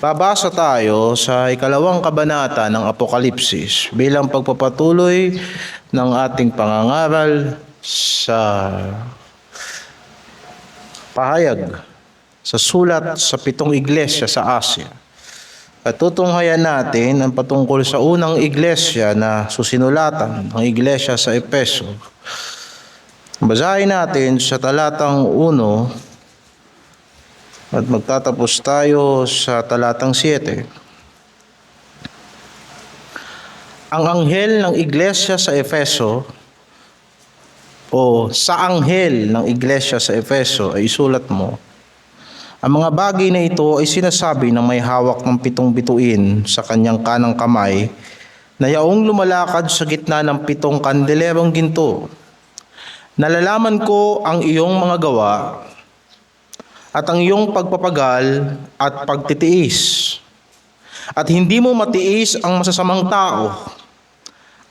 Babasa tayo sa ikalawang kabanata ng Apokalipsis bilang pagpapatuloy ng ating pangangaral sa pahayag sa sulat sa 7 iglesia sa Asia. At tutunghayan natin ang patungkol sa unang iglesia na susinulatan, ang iglesia sa Efeso. Basahin natin sa talatang 1 at magtatapos tayo sa talatang 7. Ang anghel ng iglesia sa Efeso o sa anghel ng iglesia sa Efeso ay isulat mo: ang mga bagay na ito ay sinasabi ng may hawak ng 7 bituin sa kanyang kanang kamay, na yaong lumalakad sa gitna ng 7 kandelerong ginto. Nalalaman ko ang iyong mga gawa at ang iyong pagpapagal at pagtitiis, at hindi mo matiis ang masasamang tao,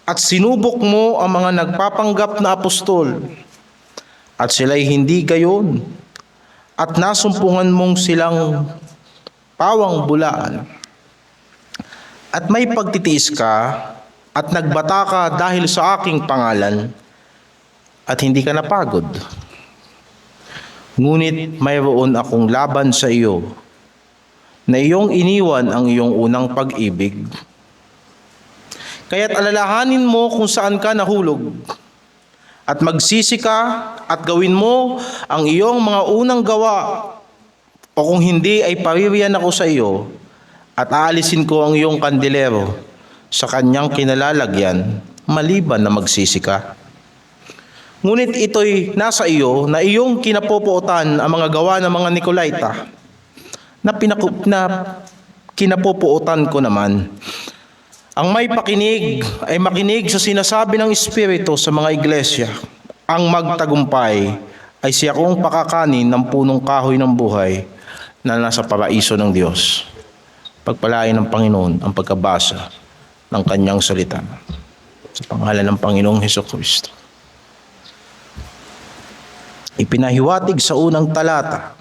at sinubok mo ang mga nagpapanggap na apostol, at sila'y hindi gayon, at nasumpungan mong silang pawang bulaan. At may pagtitiis ka, at nagbata ka dahil sa aking pangalan, at hindi ka napagod. Ngunit mayroon akong laban sa iyo, na iyong iniwan ang iyong unang pag-ibig. Kaya't alalahanin mo kung saan ka nahulog, at magsisi ka at gawin mo ang iyong mga unang gawa, o kung hindi ay paririyan ako sa iyo at aalisin ko ang iyong kandilero sa kanyang kinalalagyan, maliban na magsisi ka. Ngunit ito'y nasa iyo na iyong kinapopuotan ang mga gawa ng mga Nikolaita, na kinapopuotan ko naman. Ang may pakinig ay makinig sa sinasabi ng Espiritu sa mga iglesia. Ang magtagumpay ay siya kong pakakanin ng punong kahoy ng buhay na nasa paraiso ng Diyos. Pagpalain ng Panginoon ang pagkabasa ng kanyang salita. Sa pangalan ng Panginoong Hesukristo. Ipinahiwatig sa unang talata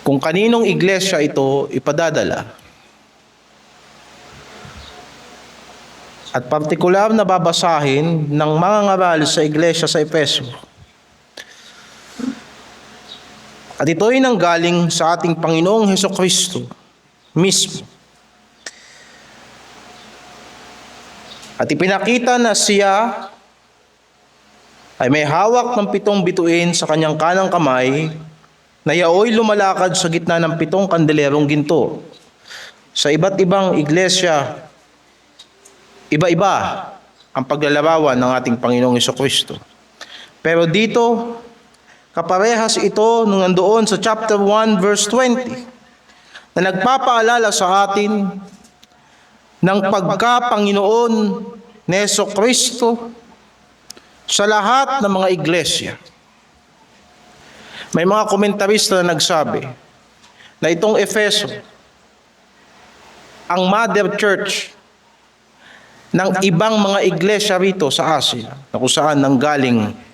kung kaninong iglesia ito ipadadala, at partikular na babasahin ng mga ngaral sa iglesia sa Efeso. At ito'y nanggaling sa ating Panginoong Hesukristo mismo. At ipinakita na siya ay may hawak ng 7 bituin sa kanyang kanang kamay, na yaoy lumalakad sa gitna ng 7 kandelerong ginto. Sa iba't ibang iglesia, iba-iba ang paglalarawan ng ating Panginoong Hesukristo. Pero dito, kaparehas ito nung nandoon sa chapter 1 verse 20, na nagpapaalala sa atin ng pagka-Panginoon ni Hesukristo sa lahat ng mga iglesia. May mga komentarista na nagsabi na itong Efeso ang mother church ng ibang mga iglesia rito sa Asia, na kung saan nanggaling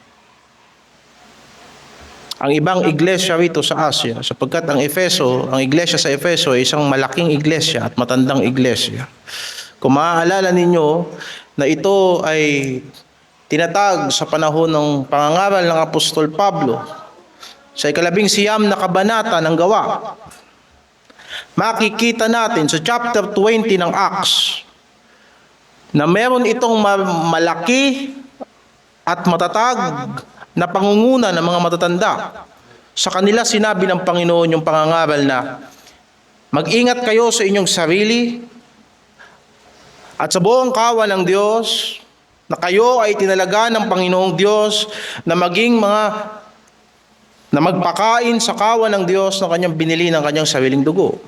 ang ibang iglesia rito sa Asia, sapagkat ang iglesia sa Efeso ay isang malaking iglesia at matandang iglesia. Kung maaalala ninyo na ito ay tinatag sa panahon ng pangangaral ng Apostol Pablo sa 19 na kabanata ng Gawa, makikita natin sa chapter 20 ng Acts na meron itong malaki at matatag na pangunguna ng mga matatanda. Sa kanila sinabi ng Panginoon yung pangangaral na mag-ingat kayo sa inyong sarili at sa buong kawan ng Diyos, na kayo ay tinalaga ng Panginoong Diyos na maging na magpakain sa kawan ng Diyos na kanyang binili ng kanyang sariling dugo.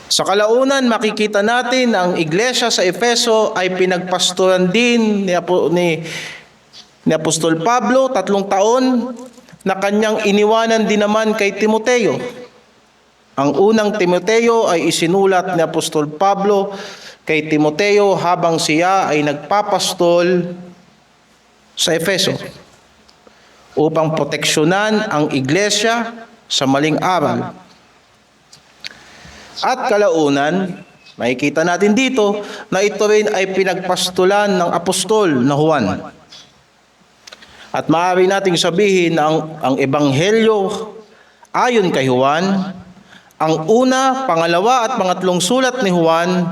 Sa kalaunan, makikita natin na ang iglesia sa Efeso ay pinagpastoran din ni Apostol Pablo, 3 taon, na kanyang iniwanan din naman kay Timoteo. Ang unang Timoteo ay isinulat ni Apostol Pablo kay Timoteo habang siya ay nagpapastol sa Efeso. upang proteksyonan ang iglesia sa maling aral. At kalaunan, makikita natin dito na ito rin ay pinagpastulan ng apostol na Juan. At maaari nating sabihin na ang ebanghelyo ayon kay Juan, ang una, pangalawa at pangatlong sulat ni Juan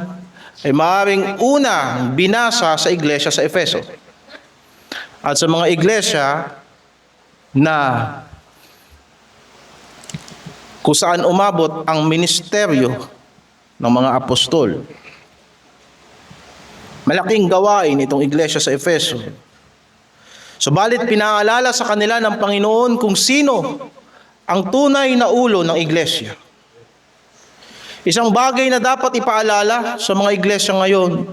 ay maaaring una binasa sa iglesia sa Efeso. At sa mga iglesia na kung saan umabot ang ministeryo ng mga apostol. Malaking gawain itong iglesia sa Efeso. Subalit pinaalala sa kanila ng Panginoon kung sino ang tunay na ulo ng iglesia. Isang bagay na dapat ipaalala sa mga iglesia ngayon,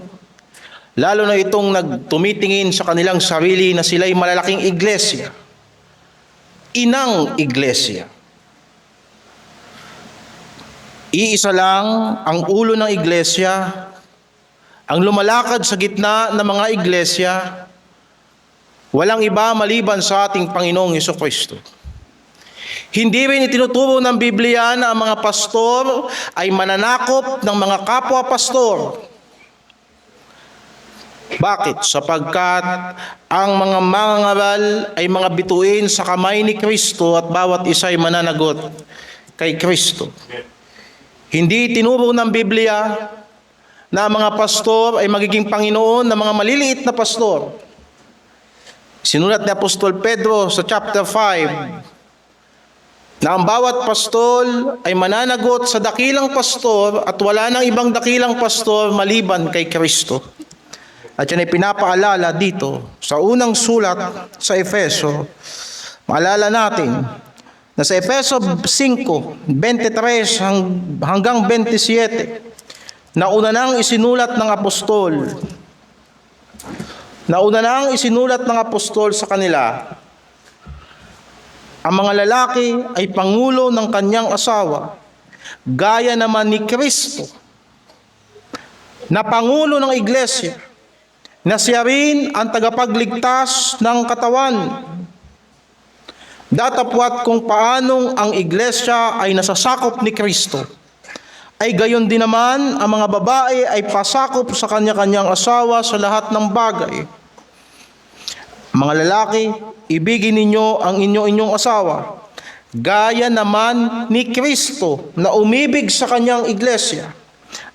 lalo na itong nagtumitingin sa kanilang sarili na sila'y malalaking iglesia, inang iglesia. Iisa lang ang ulo ng iglesia, ang lumalakad sa gitna ng mga iglesia, walang iba maliban sa ating Panginoong Hesukristo. Hindi rin itinuturo ng Biblia na ang mga pastor ay mananakop ng mga kapwa-pastor. Bakit? Sapagkat ang mga mangangaral ay mga bituin sa kamay ni Kristo at bawat isa ay mananagot kay Kristo. Hindi tinuro ng Biblia na ang mga pastor ay magiging Panginoon ng mga maliliit na pastor. Sinulat ni Apostol Pedro sa chapter 5 na ang bawat pastor ay mananagot sa dakilang pastor at wala nang ibang dakilang pastor maliban kay Kristo. At yan ay pinapaalala dito sa unang sulat sa Efeso. Maalala natin na sa Efeso 5:23 hanggang 27, nauna nang isinulat ng apostol. Nauna nang isinulat ng apostol sa kanila, ang mga lalaki ay pangulo ng kanyang asawa, gaya naman ni Kristo, na pangulo ng iglesia, na siya rin ang tagapagligtas ng katawan. Datapwat kung paanong ang iglesia ay nasasakop ni Kristo, ay gayon din naman ang mga babae ay pasakop sa kanya-kanyang asawa sa lahat ng bagay. Mga lalaki, ibigin ninyo ang inyong asawa, gaya naman ni Kristo na umibig sa kanyang iglesia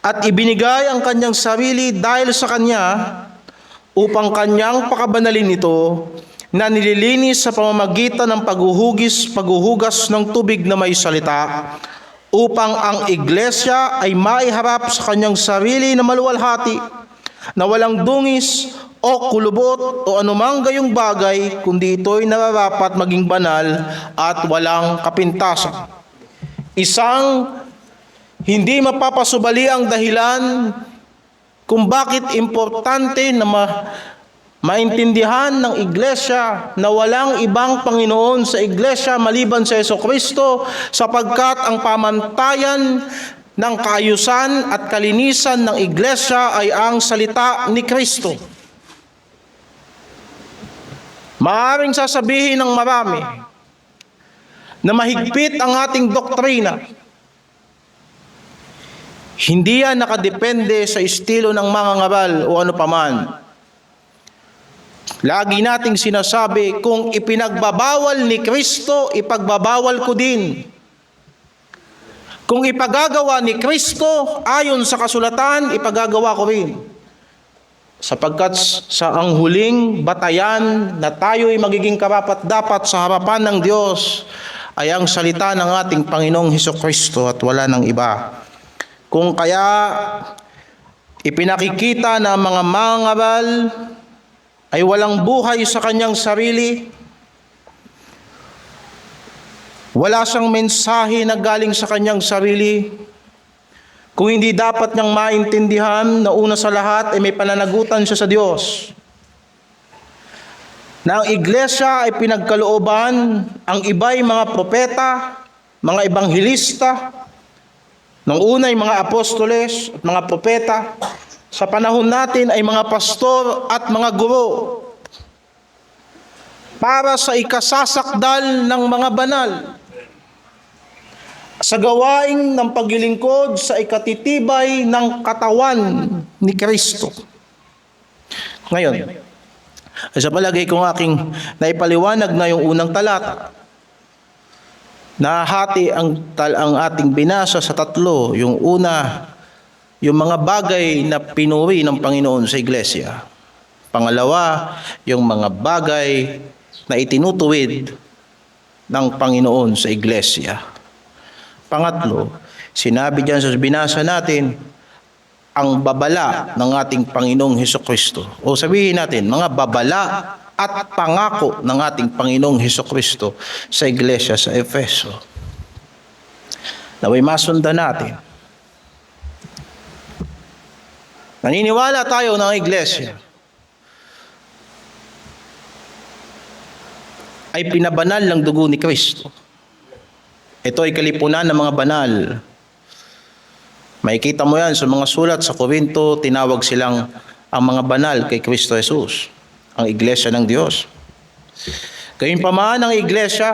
at ibinigay ang kanyang sarili dahil sa kanya upang kanyang pakabanalin ito na nililinis sa pamamagitan ng paghuhugas ng tubig na may salita, upang ang iglesia ay maiharap sa kanyang sarili na maluwalhati, na walang dungis o kulubot o anumang gayong bagay, kundi ito'y nararapat maging banal at walang kapintasan. Isang hindi mapapasubali ang dahilan kung bakit importante na maintindihan ng iglesia na walang ibang Panginoon sa iglesia maliban sa Hesukristo, sapagkat ang pamantayan ng kaayusan at kalinisan ng iglesia ay ang salita ni Kristo. Maaaring sasabihin ng marami na mahigpit ang ating doktrina. Hindi yan nakadepende sa estilo ng mga ngaral o ano paman. Lagi nating sinasabi, kung ipinagbabawal ni Kristo, ipagbabawal ko din. Kung ipagagawa ni Kristo ayon sa kasulatan, ipagagawa ko rin. Sapagkat sa ang huling batayan na tayo'y magiging karapat-dapat sa harapan ng Diyos ay ang salita ng ating Panginoong Hesukristo at wala ng iba. Kung kaya ipinakikita na mga mangangaral ay walang buhay sa kanyang sarili, wala siyang mensahe na galing sa kanyang sarili, kung hindi dapat niyang maintindihan na una sa lahat ay may pananagutan siya sa Diyos, na ang iglesia ay pinagkalooban, ang iba'y mga propeta, mga ebanghilista, nung una'y mga apostoles at mga propeta, sa panahon natin ay mga pastor at mga guro. para sa ikasasakdal ng mga banal, sa gawain ng paglilingkod sa ikatitibay ng katawan ni Kristo. Ngayon, sa palagay kong aking naipaliwanag na yung unang talata, nahati ang ating binasa sa tatlo. Yung una, yung mga bagay na pinuri ng Panginoon sa iglesia. Pangalawa, yung mga bagay na itinutuwid ng Panginoon sa iglesia. Pangatlo, sinabi diyan sa binasa natin, ang babala ng ating Panginoong Hesukristo. O sabihin natin, mga babala at pangako ng ating Panginoong Hesukristo sa iglesia sa Efeso. Naway masundan natin. Naniniwala tayo ng iglesia ay pinabanal ng dugo ni Kristo. Ito ay kalipunan ng mga banal. Makikita mo yan sa mga sulat sa Korinto, tinawag silang ang mga banal kay Kristo Jesus, ang iglesia ng Diyos. Gayunpaman ang iglesia,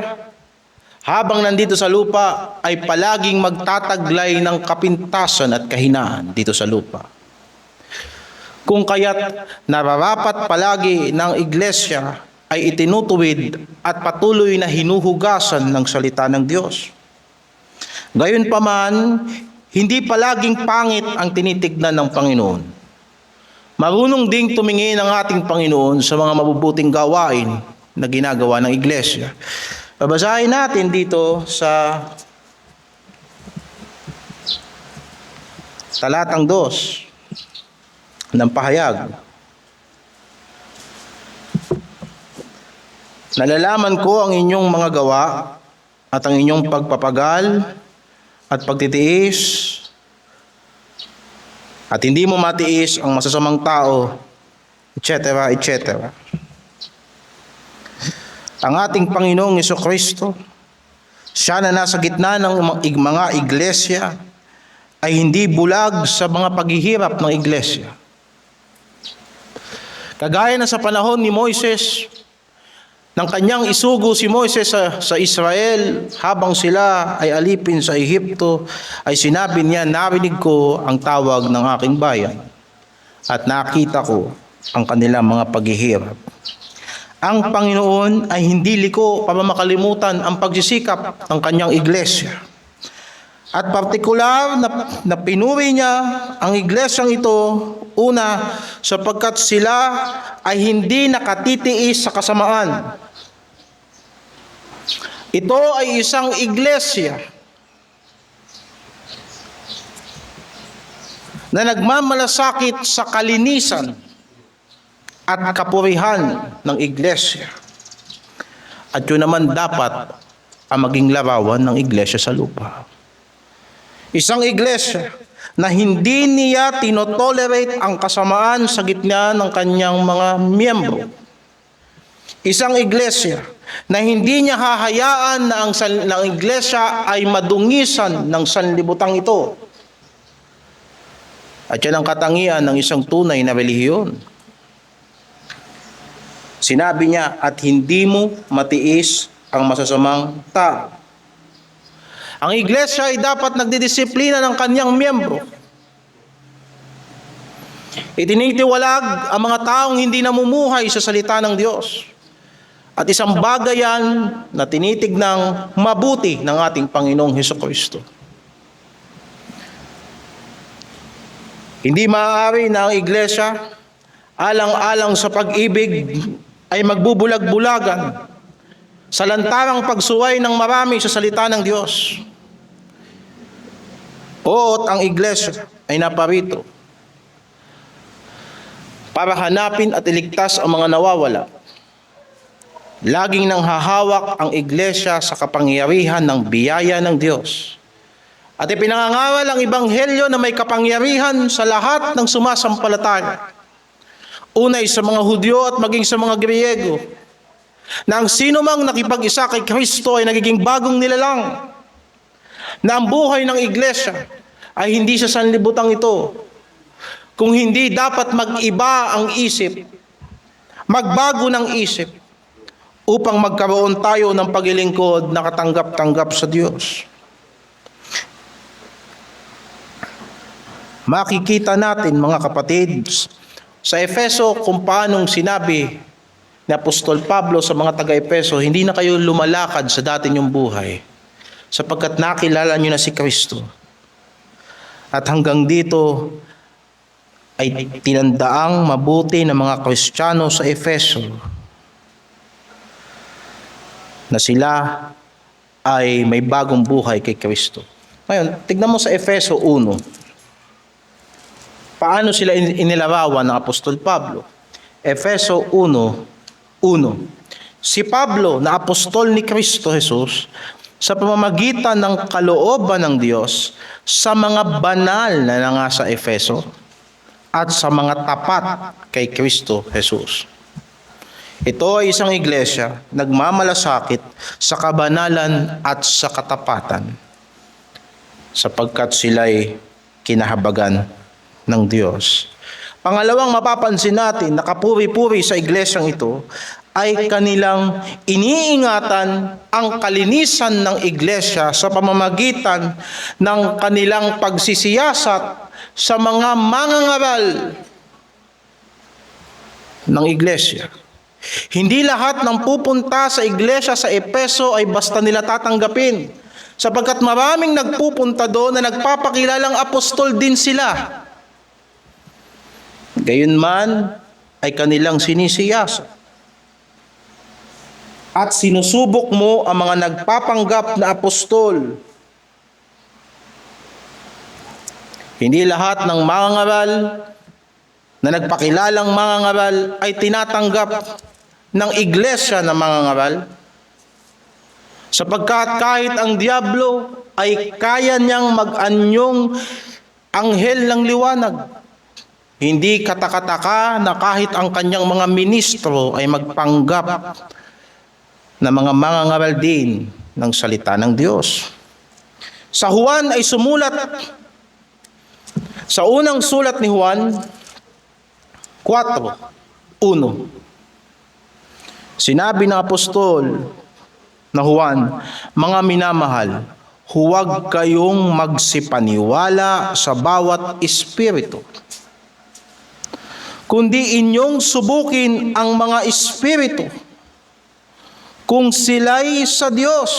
habang nandito sa lupa, ay palaging magtataglay ng kapintasan at kahinaan dito sa lupa. Kung kaya't nararapat palagi ng iglesia ay itinutuwid at patuloy na hinuhugasan ng salita ng Diyos. Gayunpaman, hindi palaging pangit ang tinitignan ng Panginoon. Marunong ding tumingin ang ating Panginoon sa mga mabubuting gawain na ginagawa ng iglesia. Babasahin natin dito sa talatang 2 ng pahayag. Nalalaman ko ang inyong mga gawa at ang inyong pagpapagal at pagtitiis at hindi mo matiis ang masasamang tao, etc., etc. Ang ating Panginoong Hesukristo, siya na nasa gitna ng mga iglesia, ay hindi bulag sa mga paghihirap ng iglesia. Kagaya na sa panahon ni Moises, nang kanyang isugo si Moises sa Israel habang sila ay alipin sa Ehipto, ay sinabi niya, narinig ko ang tawag ng aking bayan at nakita ko ang kanilang mga paghihirap. Ang Panginoon ay hindi liko para makalimutan ang pagsisikap ng kanyang iglesia. At partikular na pinuri niya ang iglesyang ito, una, sapagkat sila ay hindi nakatitiis sa kasamaan. Ito ay isang iglesia na nagmamalasakit sa kalinisan at kapurihan ng iglesia. At yun naman dapat ang maging larawan ng iglesia sa lupa. Isang iglesia na hindi niya tinotolerate ang kasamaan sa gitna ng kanyang mga miyembro. Isang iglesia na hindi niya hahayaan na ang iglesia ay madungisan ng sanlibutan ito. At yan ang katangian ng isang tunay na relihiyon. Sinabi niya, at hindi mo matiis ang masasamang tao. Ang iglesia ay dapat nagdidisiplina ng kanyang miyembro. Itinitiwalag ang mga taong hindi namumuhay sa salita ng Diyos. At isang bagay yan na tinitignang mabuti ng ating Panginoong Hesukristo. Hindi maaari na ang iglesia, alang-alang sa pag-ibig, ay magbubulag-bulagan sa lantarang pagsuway ng marami sa salita ng Diyos. Oot ang iglesia ay naparito para hanapin at iligtas ang mga nawawala. Laging nang hahawak ang iglesia sa kapangyarihan ng biyaya ng Diyos. At ipinangangaral ang ebanghelyo na may kapangyarihan sa lahat ng sumasampalataya. Unay sa mga Hudyo at maging sa mga Griyego, na ang sino mang nakipag-isa kay Kristo ay nagiging bagong nilalang, na ang buhay ng iglesia ay hindi sa sanlibutan ito, kung hindi dapat mag-iba ang isip, magbago ng isip, upang magkaroon tayo ng paglilingkod na katanggap-tanggap sa Diyos. Makikita natin, mga kapatid, sa Efeso kung paanong sinabi ni Apostol Pablo sa mga taga-Efeso, hindi na kayo lumalakad sa dati niyong buhay sapagkat nakilala niyo na si Kristo. At hanggang dito ay tinandaang mabuti ng mga Kristiyano sa Efeso na sila ay may bagong buhay kay Kristo. Ngayon, tignan mo sa Efeso 1. Paano sila inilarawan ng Apostol Pablo? Efeso 1:1. Si Pablo na apostol ni Kristo Jesus sa pamamagitan ng kalooban ng Diyos sa mga banal na nasa Efeso at sa mga tapat kay Kristo Jesus. Ito ay isang iglesia nagmamalasakit sa kabanalan at sa katapatan sapagkat sila'y kinahabagan ng Diyos. Pangalawang mapapansin natin, nakapuri-puri sa iglesyang ito ay kanilang iniingatan ang kalinisan ng iglesia sa pamamagitan ng kanilang pagsisiyasat sa mga mangangaral ng iglesia. Hindi lahat ng pupunta sa iglesia sa Efeso ay basta nila tatanggapin, sapagkat maraming nagpupunta doon na nagpapakilalang apostol din sila. Gayunman ay kanilang sinisiyasat at sinusubok mo ang mga nagpapanggap na apostol. Hindi lahat ng mangangaral na nagpakilalang mangangaral ay tinatanggap ng iglesia na mangangaral, sapagkat kahit ang diablo ay kaya niyang mag-anyong anghel ng liwanag. Hindi katakataka na kahit ang kanyang mga ministro ay magpanggap na mga mangangaral din ng salita ng Diyos. Sa Juan ay sumulat, sa unang sulat ni Juan 4:1. Sinabi ng apostol na Juan, mga minamahal, huwag kayong magsipaniwala sa bawat espiritu, kundi inyong subukin ang mga espiritu kung sila'y sa Diyos,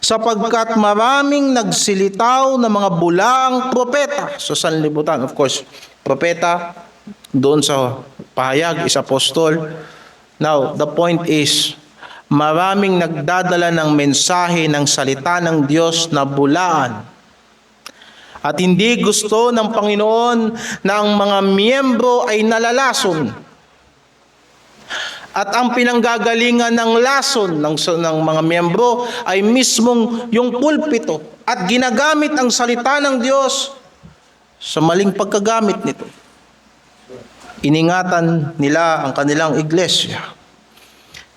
sapagkat maraming nagsilitaw na mga bulaang propeta sa sanlibutan. Of course, propeta doon sa pahayag is apostol. Now, the point is, maraming nagdadala ng mensahe ng salita ng Diyos na bulaan. At hindi gusto ng Panginoon na ang mga miyembro ay nalalason. At ang pinanggagalingan ng lason ng mga miyembro ay mismong yung pulpito at ginagamit ang salita ng Diyos sa maling pagkagamit nito. Iningatan nila ang kanilang iglesia.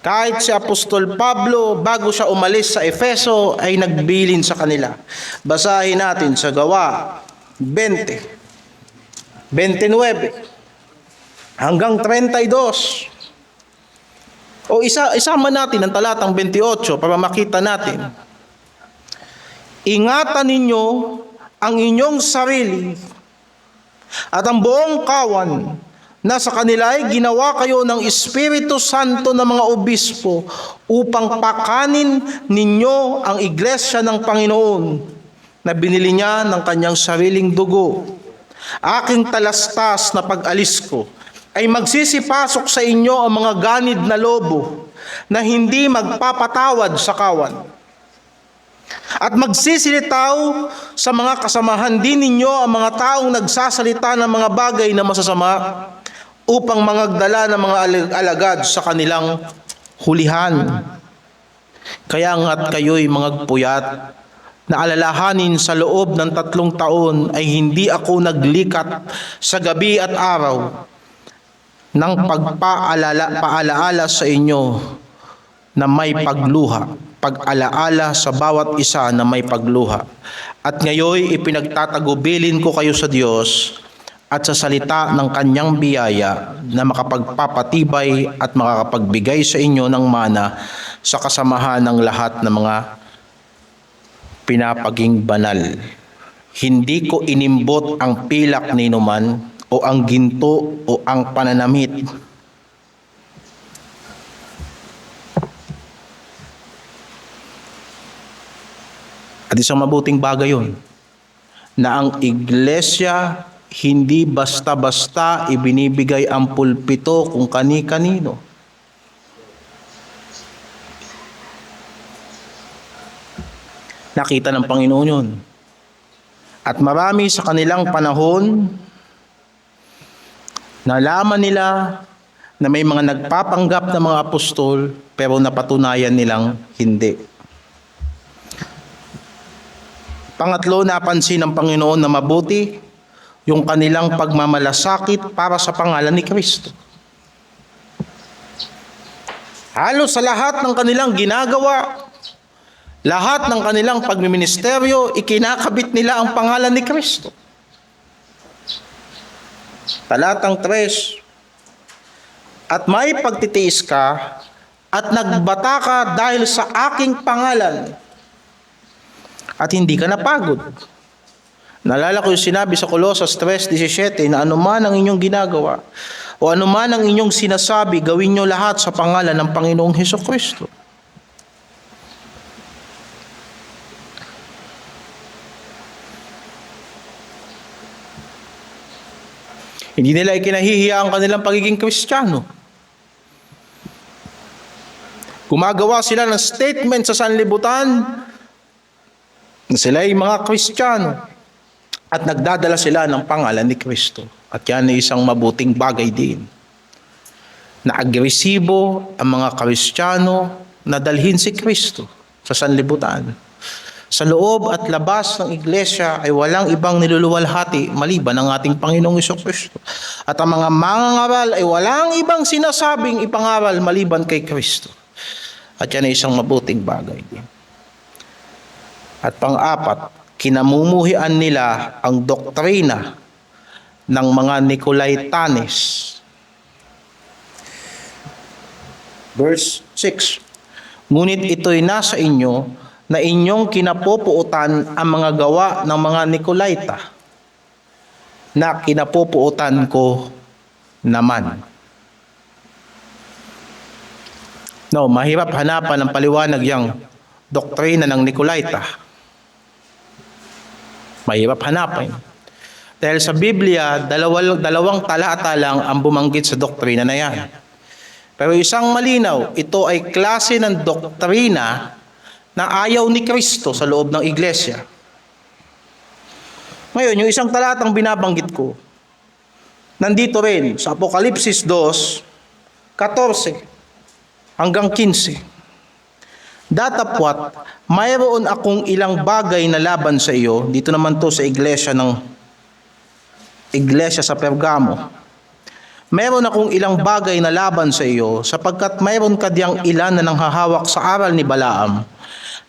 Kahit si Apostol Pablo, bago siya umalis sa Efeso, ay nagbilin sa kanila. Basahin natin sa Gawa 20, 29 hanggang 32. O isama natin ang talatang 28 para makita natin. Ingatan ninyo ang inyong sarili at ang buong kawan na sa kanila ay ginawa kayo ng Espiritu Santo ng mga obispo upang pakanin ninyo ang iglesia ng Panginoon na binili niya ng kanyang sariling dugo. Aking talastas na pag-alis ko ay magsisipasok sa inyo ang mga ganid na lobo na hindi magpapatawad sa kawan. At magsisilitaw sa mga kasamahan din ninyo ang mga taong nagsasalita ng mga bagay na masasama upang mangagdala ng mga alagad sa kanilang hulihan. Kaya nga't kayo'y magpuyat na alalahanin sa loob ng 3 taon ay hindi ako naglikat sa gabi at araw ng pagpaalaala sa inyo na may pag-alaala sa bawat isa na may pagluha. At ngayon ipinagtatagubilin ko kayo sa Diyos at sa salita ng kanyang biyaya na makapagpapatibay at makakapagbigay sa inyo ng mana sa kasamahan ng lahat ng mga pinapaging banal. Hindi ko inimbot ang pilak ni inuman o ang ginto o ang pananamit. At isang mabuting bagay yun, na ang iglesia hindi basta-basta ibinibigay ang pulpito kung kani-kanino. Nakita ng Panginoon yun. At marami sa kanilang panahon, nalaman nila na may mga nagpapanggap na mga apostol, pero napatunayan nilang hindi. Pangatlo, napansin ng Panginoon na mabuti yung kanilang pagmamalasakit para sa pangalan ni Kristo. Halos sa lahat ng kanilang ginagawa, lahat ng kanilang pagmiministeryo, ikinakabit nila ang pangalan ni Kristo. Talatang 3, at may pagtitiis ka at nagbata ka dahil sa aking pangalan at hindi ka napagod. Naalala ko yung sinabi sa Colosas 3:17 na anuman ang inyong ginagawa o anuman ang inyong sinasabi, gawin nyo lahat sa pangalan ng Panginoong Hesukristo. Hindi nila ikinahihiya ang kanilang pagiging Kristiyano. Gumagawa sila ng statement sa sanlibutan na sila ay mga Kristiyano. At nagdadala sila ng pangalan ni Kristo. At yan ay isang mabuting bagay din. Na agresibo ang mga Kristiyano na dalhin si Kristo sa sanlibutan. Sa loob at labas ng iglesia ay walang ibang niluluwalhati maliban ang ating Panginoong Hesukristo. At ang mga mangangaral ay walang ibang sinasabing ipangaral maliban kay Kristo. At yan ay isang mabuting bagay din. At pang-apat, kinamumuhian nila ang doktrina ng mga Nicolaitanes. Verse 6, ngunit ito'y nasa inyo na inyong kinapupuutan ang mga gawa ng mga Nicolaita na kinapupuutan ko naman. No, mahirap hanapan ng paliwanag yang doktrina ng Nicolaita. Mahirap hanapin. Dahil sa Biblia, dalawang talata lang ang bumanggit sa doktrina na yan. Pero isang malinaw, ito ay klase ng doktrina na ayaw ni Kristo sa loob ng iglesia. Ngayon, yung isang talatang binabanggit ko, nandito rin sa Apokalipsis 2:14 hanggang 15. Datapwat, mayroon akong ilang bagay na laban sa iyo. Dito naman to sa iglesia sa Pergamo. Mayroon akong ilang bagay na laban sa iyo, sapagkat mayroon ka diyang ilan na nanghahawak sa aral ni Balaam,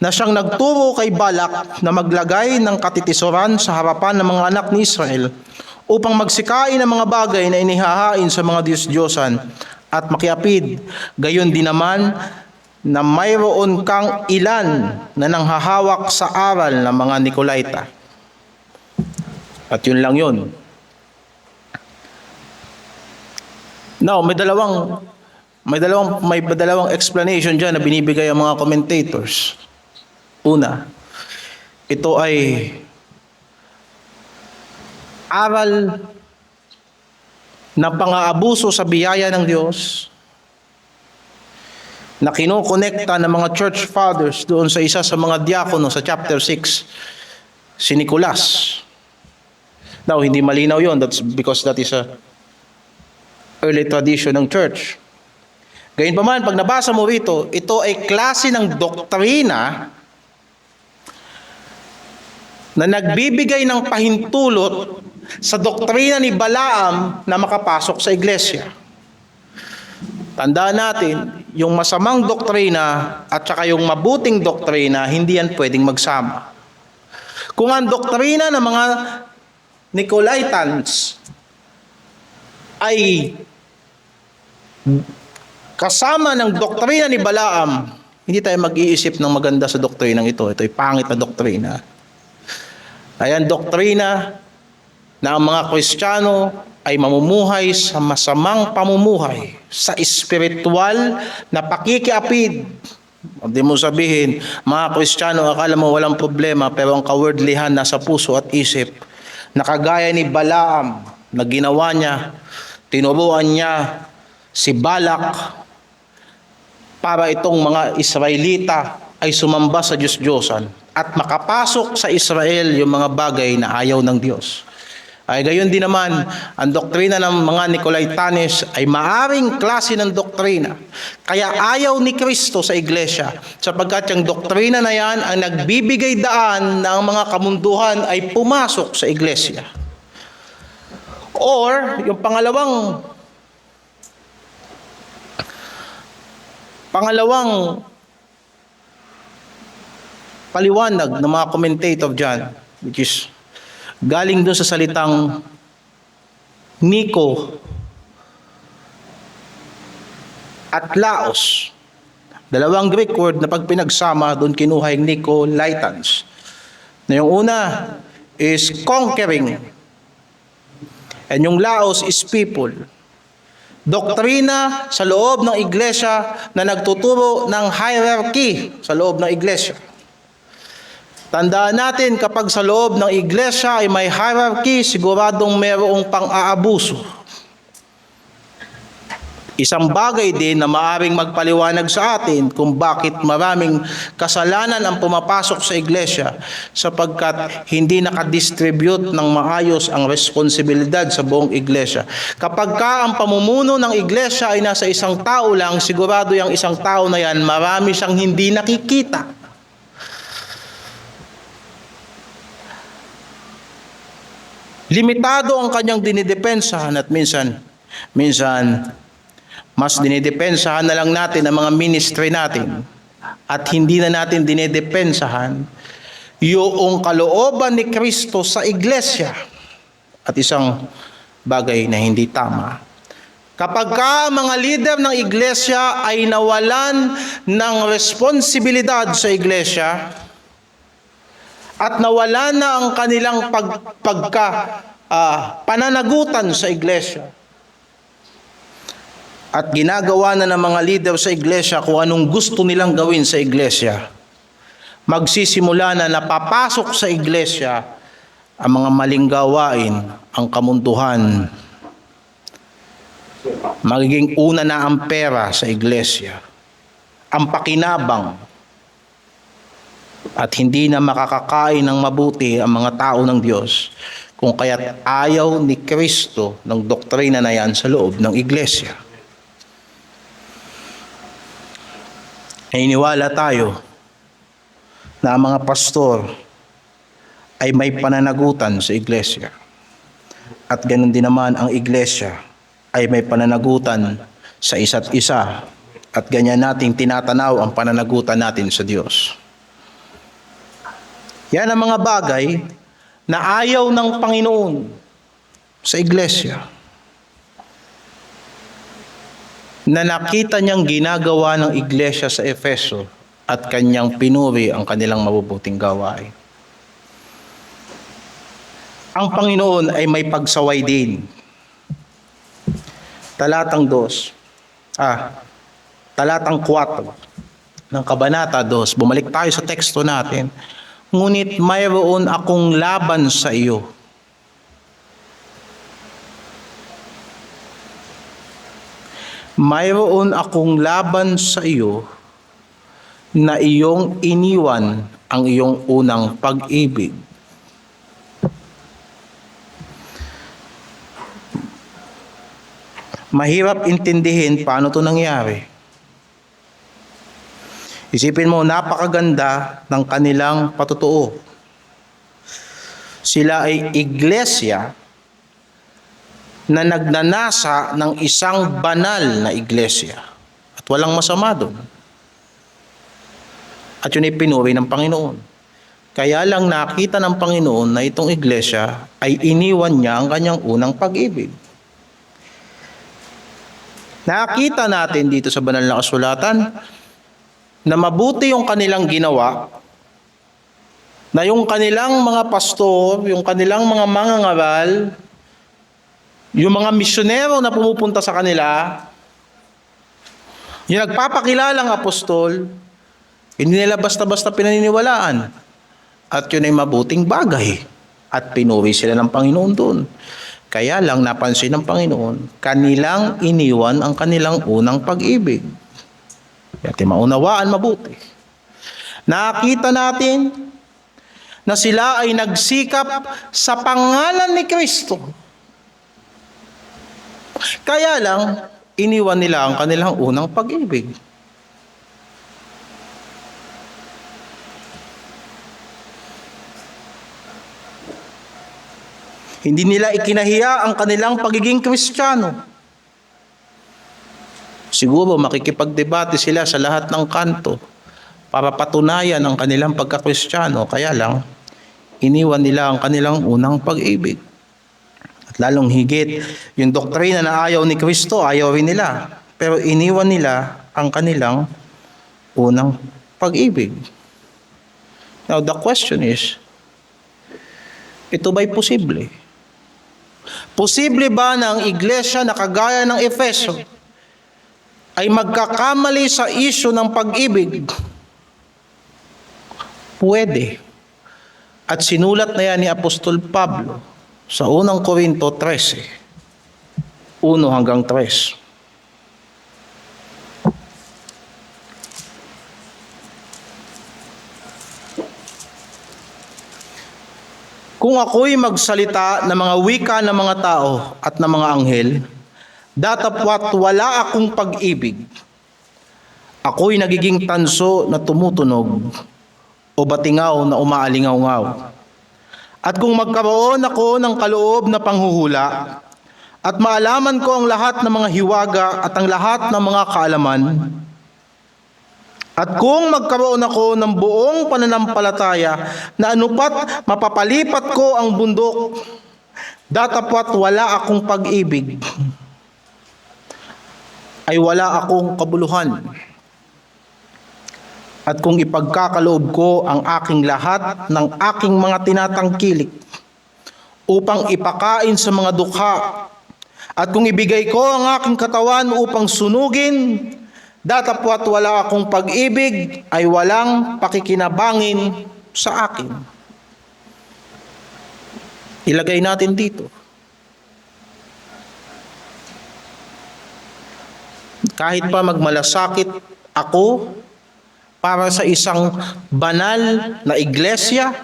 na siyang nagturo kay Balak na maglagay ng katitisuran sa harapan ng mga anak ni Israel, upang magsikain ng mga bagay na inihahain sa mga Diyos-Diyosan at makiapid. Gayon din naman, na mayroon kang ilan na nanghahawak sa aral ng mga Nicolaita. At yun lang yun. Now, may dalawang explanation dyan na binibigay ang mga commentators. Una, ito ay aral na pang-aabuso sa biyaya ng Diyos, na kinokonekta ng mga church fathers doon sa isa sa mga diakono sa chapter 6, si Nicolas. Now, hindi malinaw yon. That's because that is a early tradition ng church. Gayunpaman, pag nabasa mo rito, ito ay klase ng doktrina na nagbibigay ng pahintulot sa doktrina ni Balaam na makapasok sa iglesia. Tandaan natin, yung masamang doktrina at saka yung mabuting doktrina, hindi yan pwedeng magsama. Kung ang doktrina ng mga Nicolaitans ay kasama ng doktrina ni Balaam, hindi tayo mag-iisip ng maganda sa doktrinang ito. Ito ay pangit na doktrina. Ayan, doktrina na ang mga Kristiyano ay mamumuhay sa masamang pamumuhay, sa espiritual na pakikiapid. Hindi mo sabihin, mga Kristiyano, akala mo walang problema, pero ang kawordlihan nasa puso at isip. Nakagaya ni Balaam na ginawa niya, tinuruan niya si Balak para itong mga Israelita ay sumamba sa Diyos-Diyosan at makapasok sa Israel yung mga bagay na ayaw ng Diyos. Ay gayon din naman, ang doktrina ng mga Nicolaitanes ay maaring klase ng doktrina. Kaya ayaw ni Kristo sa iglesia, sapagkat yung doktrina na yan ang nagbibigay daan na ang mga kamunduhan ay pumasok sa iglesia. Or, yung pangalawang paliwanag ng mga commentator dyan, which is galing doon sa salitang Nico at Laos. Dalawang Greek word na pag pinagsama, doon kinuha yung Nicolaitans. Na yung una is conquering. And yung Laos is people. Doktrina sa loob ng iglesia na nagtuturo ng hierarchy sa loob ng iglesia. Tandaan natin, kapag sa loob ng iglesia ay may hierarchy, siguradong mayroong pang-aabuso. Isang bagay din na maaring magpaliwanag sa atin kung bakit maraming kasalanan ang pumapasok sa iglesia, sapagkat hindi nakadistribute ng maayos ang responsibilidad sa buong iglesia. Kapag ka ang pamumuno ng iglesia ay nasa isang tao lang, sigurado yung isang tao na yan, marami siyang hindi nakikita. Limitado ang kanyang dinidepensahan at minsan mas dinidepensahan na lang natin ang mga ministry natin at hindi na natin dinidepensahan yung kalooban ni Kristo sa iglesia. At isang bagay na hindi tama, kapag ka mga leader ng iglesia ay nawalan ng responsibilidad sa iglesia at nawala na ang kanilang pananagutan sa iglesia, at ginagawa na ng mga leader sa iglesia kung anong gusto nilang gawin sa iglesia, magsisimula na napapasok sa iglesia ang mga maling gawain, ang kamunduhan. Magiging una na ang pera sa iglesia, ang pakinabang, at hindi na makakakain ng mabuti ang mga tao ng Diyos, kung kaya't ayaw ni Kristo ng doktrina na yan sa loob ng iglesia. Naniniwala tayo na ang mga pastor ay may pananagutan sa iglesia, at ganun din naman ang iglesia ay may pananagutan sa isa't isa, at ganyan nating tinatanaw ang pananagutan natin sa Diyos. Yan ang mga bagay na ayaw ng Panginoon sa iglesia, na nakita niyang ginagawa ng iglesia sa Efeso at kanyang pinuri ang kanilang mabubuting gawain. Ang Panginoon ay may pagsaway din. Talatang 4 ng Kabanata 2, bumalik tayo sa teksto natin. Ngunit mayroon akong laban sa iyo. Mayroon akong laban sa iyo na iyong iniwan ang iyong unang pag-ibig. Mahirap intindihin paano ito nangyari. Isipin mo, napakaganda ng kanilang patutuo. Sila ay iglesia na nagnanasa ng isang banal na iglesia. At walang masama doon. At yun ay pinuri ng Panginoon. Kaya lang nakita ng Panginoon na itong iglesia ay iniwan niya ang kanyang unang pag-ibig. Nakita natin dito sa banal na kasulatan na mabuti yung kanilang ginawa, na yung kanilang mga pastor, yung kanilang mga mangangaral, yung mga misyonero na pumupunta sa kanila, yung nagpapakilalang apostol, hindi nila basta-basta pinaniniwalaan. At yun ay mabuting bagay. At pinuri sila ng Panginoon doon. Kaya lang napansin ng Panginoon, kanilang iniwan ang kanilang unang pag-ibig. At maunawaan mabuti. Nakita natin na sila ay nagsikap sa pangalan ni Kristo. Kaya lang, iniwan nila ang kanilang unang pag-ibig. Hindi nila ikinahiya ang kanilang pagiging Kristiyano. Siguro makikipagdebate sila sa lahat ng kanto para patunayan ang kanilang pagka-Kristiyano. Kaya lang, iniwan nila ang kanilang unang pag-ibig. At lalong higit, yung doktrina na ayaw ni Kristo, ayaw rin nila. Pero iniwan nila ang kanilang unang pag-ibig. Now the question is, ito ba'y posible? Posible ba na ang iglesia na kagaya ng Efeso ay magkakamali sa isyu ng pag-ibig? Pwede. At sinulat na yan ni Apostol Pablo sa unang Korinto 13, 1 hanggang 3. Kung ako'y magsalita ng mga wika ng mga tao at ng mga anghel, datapwat wala akong pag-ibig, ako'y nagiging tanso na tumutunog o batingaw na umaalingaw-ngaw. At kung magkaroon ako ng kaloob na panghuhula at maalaman ko ang lahat ng mga hiwaga at ang lahat ng mga kaalaman, at kung magkaroon ako ng buong pananampalataya na anupat mapapalipat ko ang bundok, datapwat wala akong pag-ibig, ay wala akong kabuluhan. At kung ipagkakaloob ko ang aking lahat ng aking mga tinatangkilik upang ipakain sa mga dukha, at kung ibigay ko ang aking katawan upang sunugin, datapwat wala akong pag-ibig, ay walang pakikinabangin sa akin. Ilagay natin dito. Kahit pa magmalasakit ako para sa isang banal na iglesia,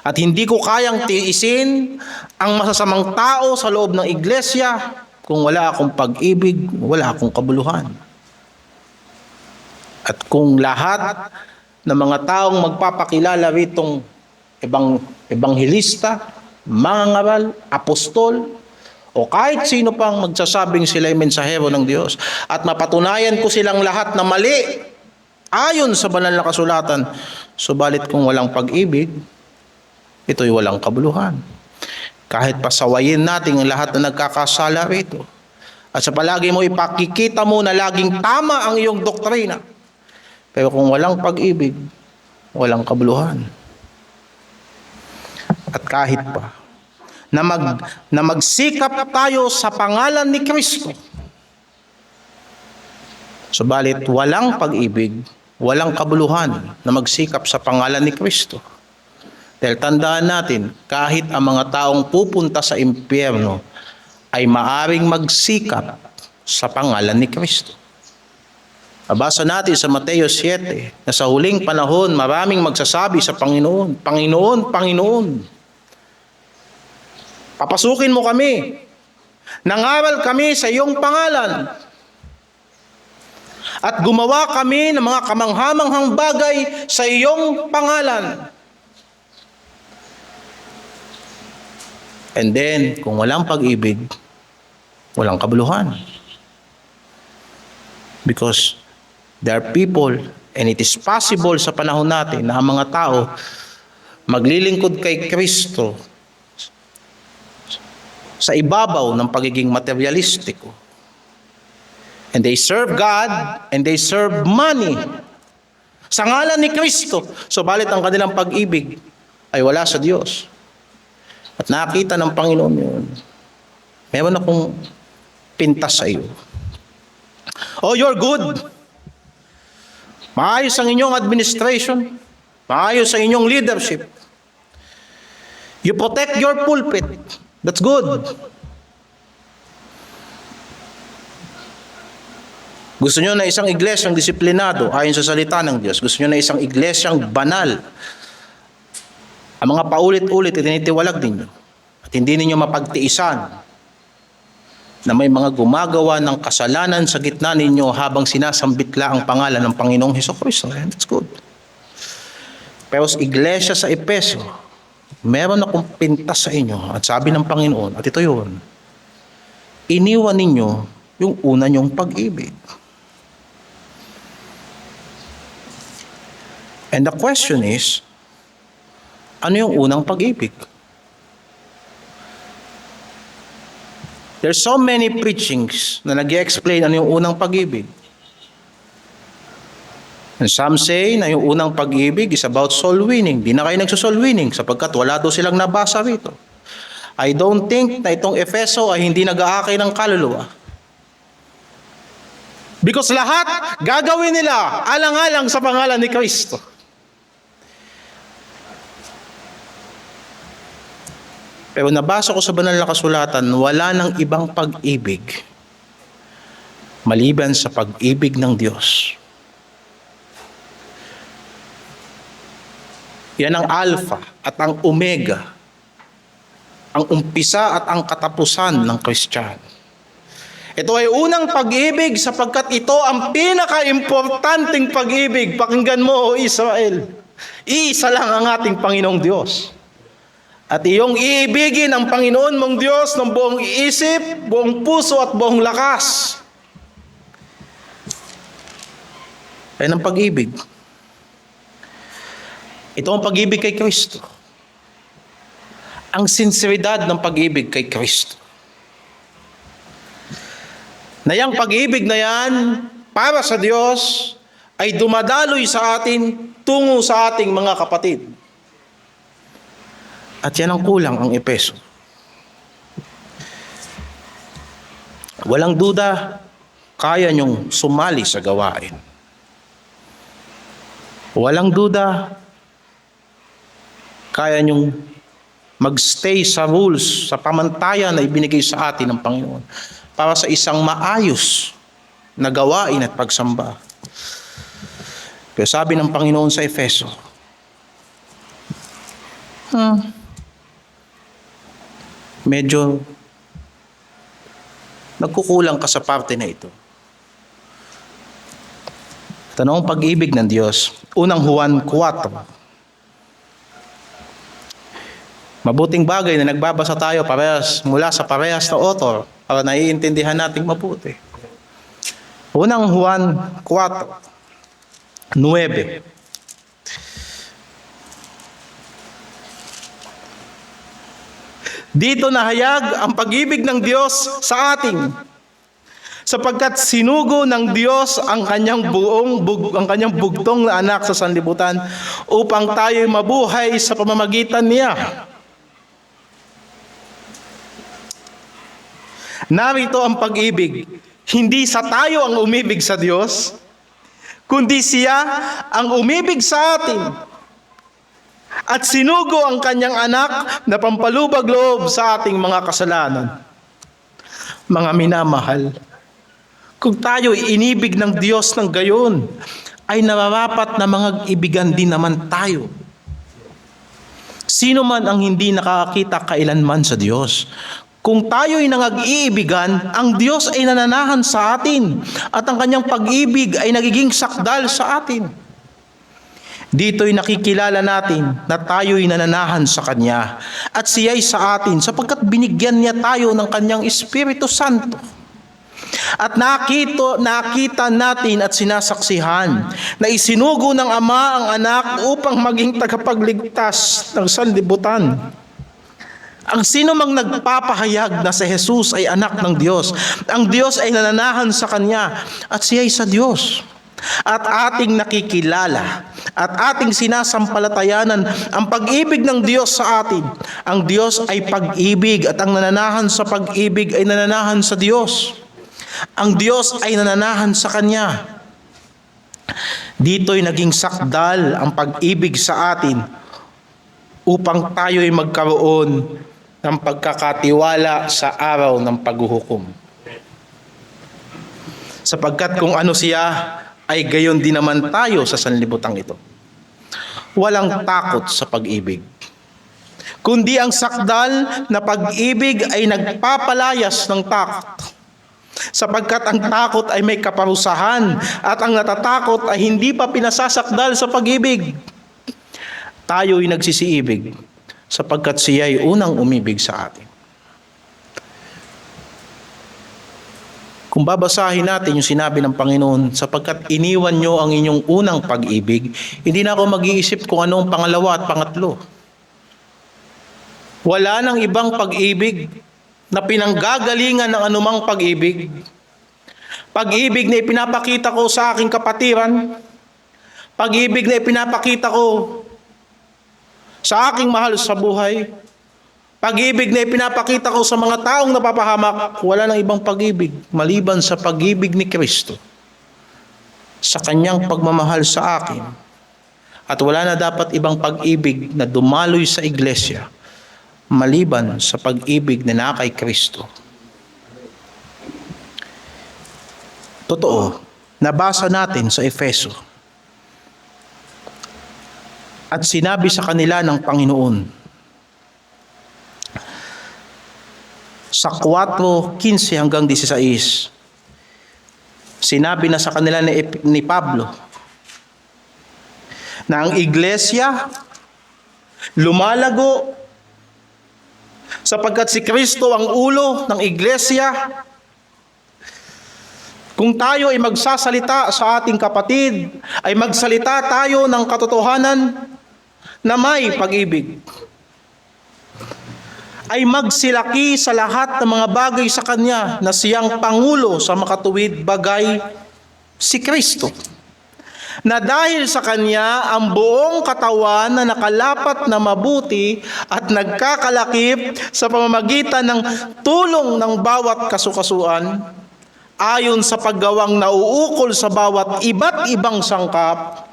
at hindi ko kayang tiisin ang masasamang tao sa loob ng iglesia, kung wala akong pag-ibig, wala akong kabuluhan. At kung lahat ng mga taong magpapakilala ritong ebanghelista, mangangaral, apostol, o kahit sino pang magsasabing sila ay mensahero ng Diyos, at mapatunayan ko silang lahat na mali ayon sa banal na kasulatan, subalit kung walang pag-ibig, ito'y walang kabuluhan. Kahit pasawayin natin ang lahat na nagkakasala rito, at sa palagi mo ipakikita mo na laging tama ang iyong doktrina, pero kung walang pag-ibig, walang kabuluhan. At kahit pa na magsikap tayo sa pangalan ni Kristo, subalit walang pag-ibig, walang kabuluhan na magsikap sa pangalan ni Kristo. Dahil tandaan natin, kahit ang mga taong pupunta sa impyerno ay maaring magsikap sa pangalan ni Kristo. Nabasa natin sa Mateo 7 na sa huling panahon maraming magsasabi sa Panginoon, Panginoon, Panginoon, papasukin mo kami, nangaral kami sa iyong pangalan, at gumawa kami ng mga kamanghamanghang bagay sa iyong pangalan. And then, kung walang pag-ibig, walang kabuluhan. Because there are people, and it is possible sa panahon natin na ang mga tao maglilingkod kay Kristo sa ibabaw ng pagiging materialistiko. And they serve God and they serve money sa ngalan ni Kristo. Subalit ang kanilang pag-ibig ay wala sa Diyos. At nakita ng Panginoon yun. Meron akong pintas sa iyo. Oh, you're good. Maayos ang inyong administration. Maayos ang inyong leadership. You protect your pulpit. That's good. Gusto nyo na isang iglesyang disiplinado ayon sa salita ng Diyos. Gusto nyo na isang iglesyang banal. Ang mga paulit-ulit itinitiwalag ninyo. At hindi ninyo mapagtiisan na may mga gumagawa ng kasalanan sa gitna ninyo habang sinasambitla ang pangalan ng Panginoong Hesukristo. That's good. Pero sa iglesia sa Efeso, meron akong pintas sa inyo at sabi ng Panginoon, at ito yun, iniwan ninyo yung una nyong pag-ibig. And the question is, ano yung unang pag-ibig? There's so many preachings na nag-i-explain ano yung unang pag-ibig. And some say na yung unang pag-ibig is about soul winning. Di na kayo nagsosoul winning sapagkat wala daw silang nabasa rito. I don't think na itong Efeso ay hindi nag-aakay ng kaluluwa. Because lahat gagawin nila alang-alang sa pangalan ni Kristo. Pero nabasa ko sa banal na kasulatan, wala nang ibang pag-ibig maliban sa pag-ibig ng Diyos. Yan ang Alpha at ang Omega, ang umpisa at ang katapusan ng Kristiyano. Ito ay unang pag-ibig sapagkat ito ang pinaka-importanting pag-ibig. Pakinggan mo, O Israel. Iisa lang ang ating Panginoong Diyos. At iyong iibigin ang Panginoon mong Diyos ng buong isip, buong puso at buong lakas. Yan ang pag-ibig. Ito ang pag-ibig kay Kristo. Ang sinseridad ng pag-ibig kay Kristo. Na yung pag-ibig na yan para sa Diyos ay dumadaloy sa atin tungo sa ating mga kapatid. At yan ang kulang ang Efeso. Walang duda, kaya niyong sumali sa gawain. Walang duda, kaya niyong magstay sa rules, sa pamantayan na ibinigay sa atin ng Panginoon para sa isang maayos na gawain at pagsamba. Pero sabi ng Panginoon sa Efeso, medyo nagkukulang ka sa parte na ito. Tanong pag-ibig ng Diyos. Unang Juan 4. Mabuting bagay na nagbabasa tayo parehas, mula sa parehas na author para naiintindihan nating mabuti. Unang Juan 4:9. Dito nahayag ang pag-ibig ng Diyos sa atin, sapagkat sinugo ng Diyos ang kanyang bugtong na anak sa sanlibutan upang tayo'y mabuhay sa pamamagitan niya. Narito ang pag-ibig, hindi sa tayo ang umibig sa Diyos, kundi siya ang umibig sa atin. At sinugo ang kanyang anak na pampalubag-loob sa ating mga kasalanan. Mga minamahal, kung tayo inibig ng Diyos ng gayon, ay nararapat na mga ibigan din naman tayo. Sino man ang hindi nakakakita kailanman sa Diyos? Kung tayo'y nangag-iibigan, ang Diyos ay nananahan sa atin at ang kanyang pag-ibig ay nagiging sakdal sa atin. Dito'y nakikilala natin na tayo'y nananahan sa Kanya at siya'y sa atin sapagkat binigyan niya tayo ng Kanyang Espiritu Santo. At nakita natin at sinasaksihan na isinugo ng Ama ang Anak upang maging tagapagligtas ng sanlibutan. Ang sino mang nagpapahayag na si Jesus ay anak ng Diyos, ang Diyos ay nananahan sa Kanya at siya ay sa Diyos. At ating nakikilala at ating sinasampalatayanan ang pag-ibig ng Diyos sa atin. Ang Diyos ay pag-ibig at ang nananahan sa pag-ibig ay nananahan sa Diyos. Ang Diyos ay nananahan sa Kanya. Dito'y naging sakdal ang pag-ibig sa atin upang tayo'y magkaroon ng pagkakatiwala sa araw ng paghuhukom. Sapagkat kung ano siya, ay gayon din naman tayo sa sanlibutan ito. Walang takot sa pag-ibig, kundi ang sakdal na pag-ibig ay nagpapalayas ng takot. Sapagkat ang takot ay may kaparusahan at ang natatakot ay hindi pa pinasasakdal sa pag-ibig. Tayo'y nagsisiibig sapagkat siya ay unang umibig sa atin. Kung babasahin natin yung sinabi ng Panginoon, sapagkat iniwan nyo ang inyong unang pag-ibig, hindi na ako mag-iisip kung anong pangalawa at pangatlo. Wala nang ibang pag-ibig na pinanggagalingan ng anumang pag-ibig. Pag-ibig na ipinapakita ko sa aking kapatiran, pag-ibig na ipinapakita ko sa aking mahal sa buhay, pag-ibig na ipinapakita ko sa mga taong napapahamak, wala nang ibang pag-ibig maliban sa pag-ibig ni Kristo sa Kanyang pagmamahal sa akin. At wala na dapat ibang pag-ibig na dumaloy sa iglesia maliban sa pag-ibig na kay Kristo. Totoo, nabasa natin sa Efeso. At sinabi sa kanila ng Panginoon, sa 4:15 hanggang 16, sinabi na sa kanila ni Pablo na ang iglesia lumalago sapagkat si Kristo ang ulo ng iglesia. Kung tayo ay magsasalita sa ating kapatid, ay magsalita tayo ng katotohanan na may pag-ibig. Ay magsilaki sa lahat ng mga bagay sa Kanya na siyang Pangulo sa makatuwid bagay, si Kristo. Na dahil sa Kanya, ang buong katawan na nakalapat na mabuti at nagkakalakip sa pamamagitan ng tulong ng bawat kasukasuan, ayon sa paggawang nauukol sa bawat iba't ibang sangkap,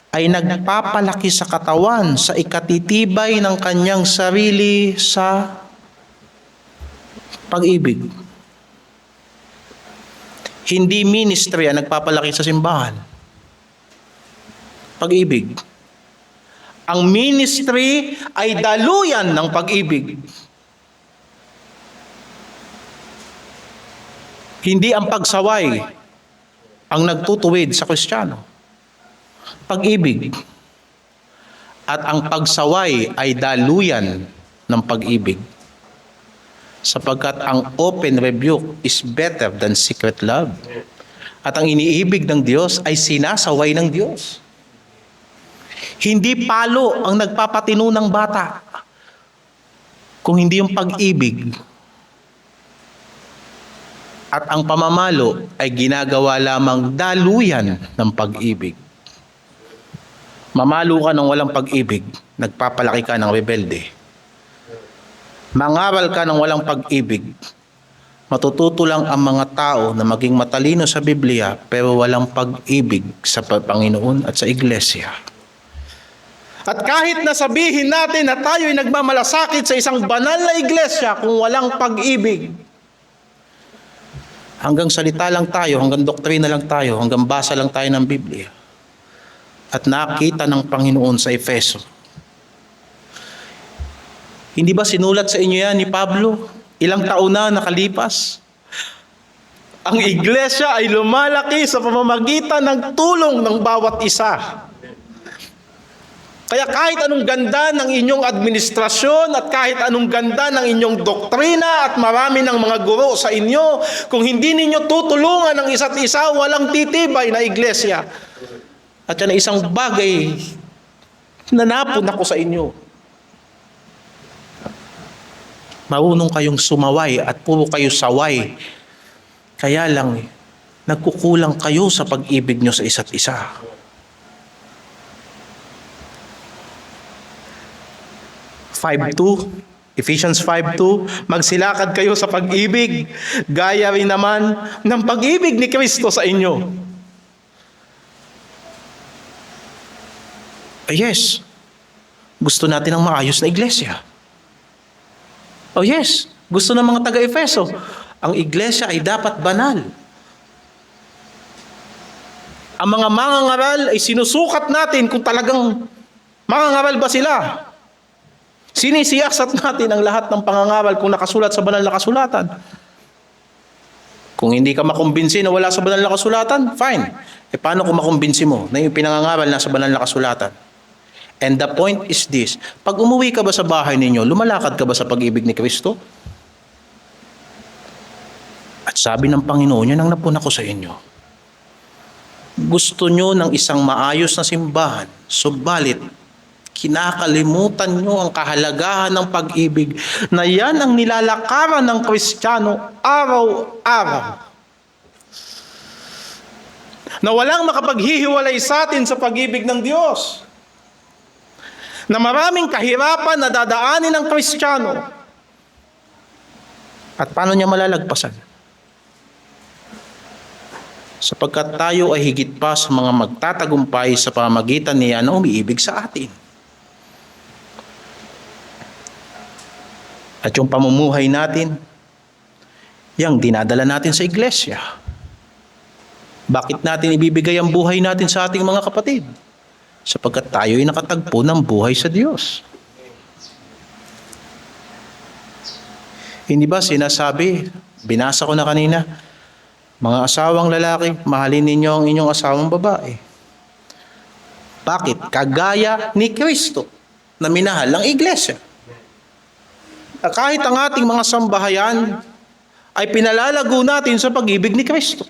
ay nagpapalaki sa katawan sa ikatitibay ng kanyang sarili sa pag-ibig. Hindi ministry ang nagpapalaki sa simbahan. Pag-ibig. Ang ministry ay daluyan ng pag-ibig. Hindi ang pagsaway ang nagtutuwid sa Kristiyano. Pag-ibig. At ang pagsaway ay daluyan ng pag-ibig. Sapagkat ang open rebuke is better than secret love. At ang iniibig ng Diyos ay sinasaway ng Diyos. Hindi palo ang nagpapatino ng bata, kung hindi yung pag-ibig. At ang pamamalo ay ginagawa lamang daluyan ng pag-ibig. Mamalo ka ng walang pag-ibig, nagpapalaki ka ng rebelde. Mangaral ka ng walang pag-ibig, matututo lang ang mga tao na maging matalino sa Biblia pero walang pag-ibig sa Panginoon at sa iglesia. At kahit na sabihin natin na tayo ay nagmamalasakit sa isang banal na iglesia kung walang pag-ibig, hanggang salita lang tayo, hanggang doktrina lang tayo, hanggang basa lang tayo ng Biblia. At nakita ng Panginoon sa Efeso. Hindi ba sinulat sa inyo yan ni Pablo? Ilang taon na nakalipas? Ang iglesia ay lumalaki sa pamamagitan ng tulong ng bawat isa. Kaya kahit anong ganda ng inyong administrasyon at kahit anong ganda ng inyong doktrina at marami ng mga guro sa inyo, kung hindi ninyo tutulungan ang isa't isa, walang titibay na iglesia. At yan ay isang bagay na napon ako sa inyo. Marunong kayong sumaway at puro kayo saway. Kaya lang, nagkukulang kayo sa pag-ibig nyo sa isa't isa. Ephesians 5:2, magsilakad kayo sa pag-ibig, gaya rin naman ng pag-ibig ni Kristo sa inyo. Yes, gusto natin ng maayos na iglesia. Oh yes, gusto ng mga taga-Efeso, ang iglesia ay dapat banal. Ang mga mangangaral ay sinusukat natin kung talagang mangangaral ba sila. Sinisiyasat natin ang lahat ng pangangaral kung nakasulat sa banal na kasulatan. Kung hindi ka makumbinsi na wala sa banal na kasulatan, fine. Paano kung makumbinsi mo na yung pinangangaral na sa banal na kasulatan? And the point is this, pag umuwi ka ba sa bahay ninyo, lumalakad ka ba sa pag-ibig ni Kristo? At sabi ng Panginoon, yan ang napuna ko sa inyo. Gusto nyo ng isang maayos na simbahan, subalit kinakalimutan nyo ang kahalagahan ng pag-ibig na yan ang nilalakaran ng Kristiyano araw-araw. Na walang makapaghihiwalay sa atin sa pag-ibig ng Diyos. Na maraming kahirapan na dadaanin ng Kristiyano. At paano niya malalagpasan? Sapagkat tayo ay higit pa sa mga magtatagumpay sa pamamagitan niya na umiibig sa atin. At yung pamumuhay natin, yung dinadala natin sa iglesia. Bakit natin ibibigay ang buhay natin sa ating mga kapatid? Sapagkat tayo ay nakatagpo ng buhay sa Diyos. Hindi ba sinasabi, binasa ko na kanina, mga asawang lalaki, mahalin ninyo ang inyong asawang babae. Bakit? Kagaya ni Kristo na minahal ang iglesia. Kahit ang ating mga sambahayan ay pinalalago natin sa pag-ibig ni Kristo.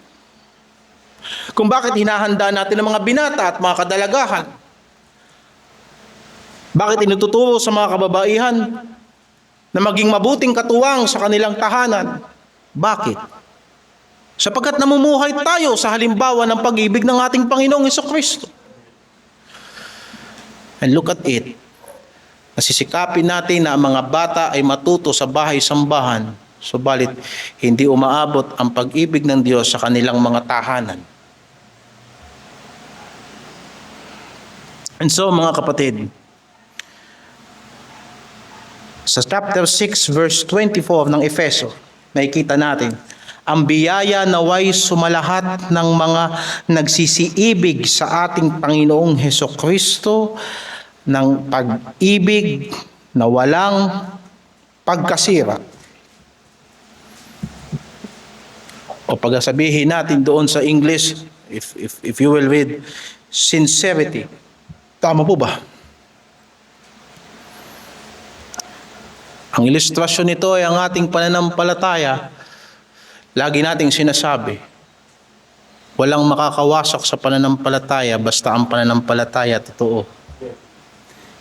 Kung bakit hinahanda natin ang mga binata at mga kadalagahan. Bakit inututuro sa mga kababaihan na maging mabuting katuwang sa kanilang tahanan. Bakit? Sapagkat namumuhay tayo sa halimbawa ng pag-ibig ng ating Panginoong Hesukristo. And look at it. Nasisikapin natin na ang mga bata ay matuto sa bahay-sambahan, subalit hindi umaabot ang pag-ibig ng Diyos sa kanilang mga tahanan. And so mga kapatid, sa chapter 6 verse 24 ng Efeso, nakikita natin, ang biyaya naway sumalahat ng mga nagsisiibig sa ating Panginoong Hesukristo ng pag-ibig na walang pagkasira. O pagsasabihin natin doon sa English, if you will read, sincerity. Tama po ba? Ang ilustrasyon nito ay ang ating pananampalataya. Lagi nating sinasabi, walang makakawasak sa pananampalataya basta ang pananampalataya totoo.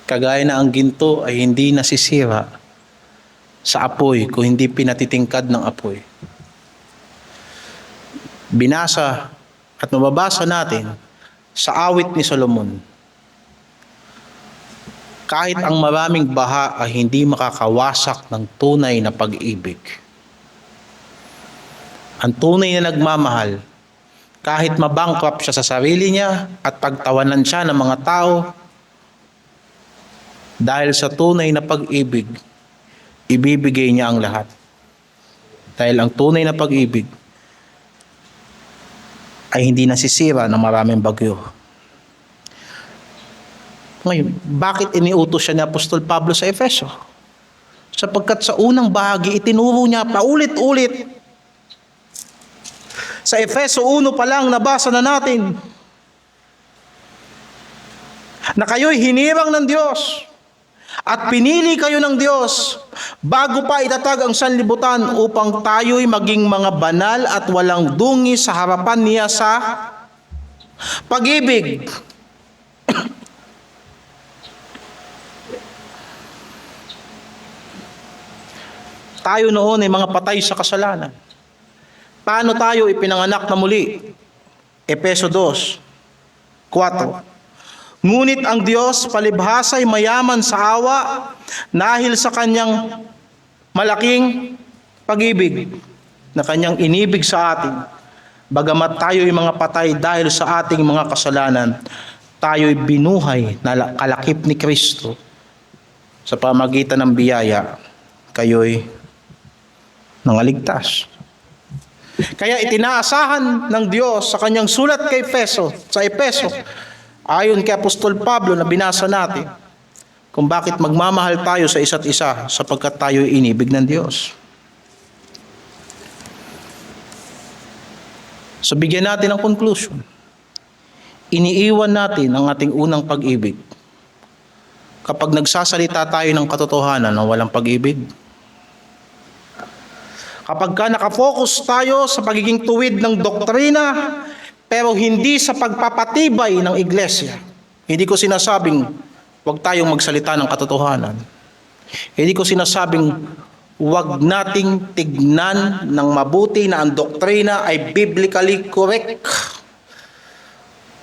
Kagaya na ang ginto ay hindi nasisira sa apoy kung hindi pinatitingkad ng apoy. Binasa at mababasa natin sa awit ni Solomon, kahit ang maraming baha ay hindi makakawasak ng tunay na pag-ibig. Ang tunay na nagmamahal, kahit mabankrupt siya sa sarili niya at pagtawanan siya ng mga tao, dahil sa tunay na pag-ibig, ibibigay niya ang lahat. Dahil ang tunay na pag-ibig ay hindi nasisira ng maraming bagyo. Ngayon, bakit iniutos siya ni Apostol Pablo sa Efeso? Sapagkat sa unang bahagi, itinuro niya paulit-ulit. Sa Efeso 1 pa lang, nabasa na natin na kayo'y hinirang ng Diyos at pinili kayo ng Diyos bago pa itatag ang sanlibutan upang tayo'y maging mga banal at walang dungi sa harapan niya sa pag-ibig. tayo noon ay mga patay sa kasalanan. Paano tayo ipinanganak na muli? Efeso 2:4. Ngunit ang Diyos palibhasa ay mayaman sa awa dahil sa kanyang malaking pag-ibig na kanyang inibig sa atin. Bagamat tayo ay mga patay dahil sa ating mga kasalanan, tayo'y binuhay na kalakip ni Kristo. Sa pamagitan ng biyaya, kayo'y nangaligtas. Kaya itinaasahan ng Diyos sa kanyang sulat kay Efeso, ayon kay Apostol Pablo na binasa natin, kung bakit magmamahal tayo sa isa't isa sapagkat tayo inibig ng Diyos. So bigyan natin ng conclusion. Iniiwan natin ang ating unang pag-ibig kapag nagsasalita tayo ng katotohanan na walang pag-ibig. Kapag ka nakafocus tayo sa pagiging tuwid ng doktrina, pero hindi sa pagpapatibay ng iglesia. Hindi ko sinasabing huwag tayong magsalita ng katotohanan. Hindi ko sinasabing huwag nating tignan ng mabuti na ang doktrina ay biblically correct.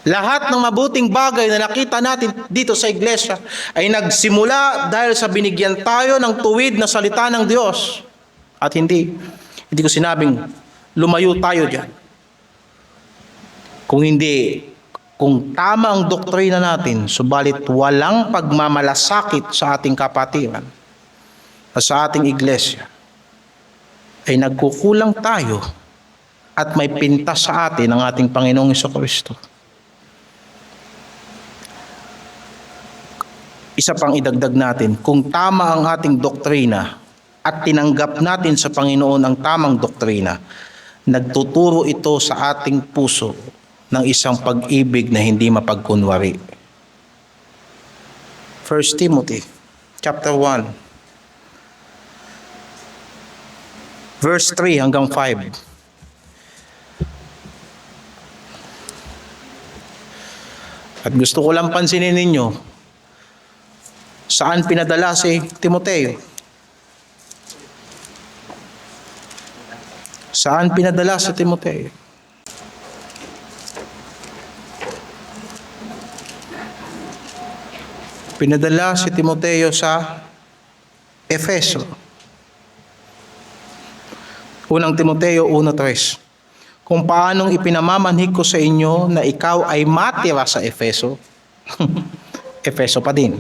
Lahat ng mabuting bagay na nakita natin dito sa iglesia ay nagsimula dahil sa binigyan tayo ng tuwid na salita ng Diyos. At hindi ko sinabing lumayo tayo diyan. Kung tama ang doktrina natin, subalit walang pagmamalasakit sa ating kapatiran at sa ating iglesia, ay nagkukulang tayo at may pintas sa atin ang ating Panginoong Jesucristo. Isa pang idagdag natin, kung tama ang ating doktrina at tinanggap natin sa Panginoon ang tamang doktrina, nagtuturo ito sa ating puso ng isang pag-ibig na hindi mapagkunwari. 1 Timothy chapter 1 verse 3 hanggang 5. At gusto ko lang pansinin ninyo, saan pinadala si Timoteo? Saan pinadala si Timoteo? Pinadala si Timoteo sa Efeso. Unang Timoteo 1:3. Kung paanong ipinamamanhik ko sa inyo na ikaw ay matira sa Efeso, Efeso pa din.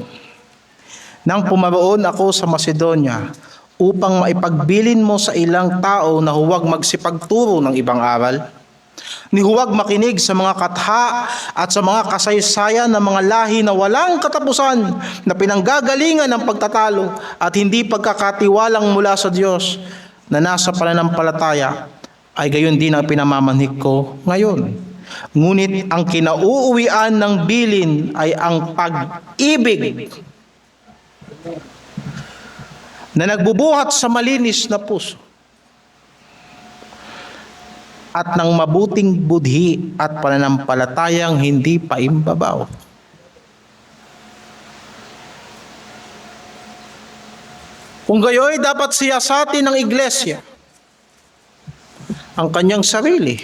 Nang pumaroon ako sa Macedonia, upang maipagbilin mo sa ilang tao na huwag magsipagturo ng ibang aral, ni huwag makinig sa mga katha at sa mga kasaysayan ng mga lahi na walang katapusan, na pinanggagalingan ng pagtatalo at hindi pagkakatiwalang mula sa Diyos na nasa pananampalataya, ay gayon din ang pinamamanhik ko ngayon. Ngunit ang kinauuwian ng bilin ay ang pag-ibig na nagbubuhat sa malinis na puso at ng mabuting budhi at pananampalatayang hindi paimbabaw. Kung gayoy, dapat siyasatin ng iglesia ang kanyang sarili,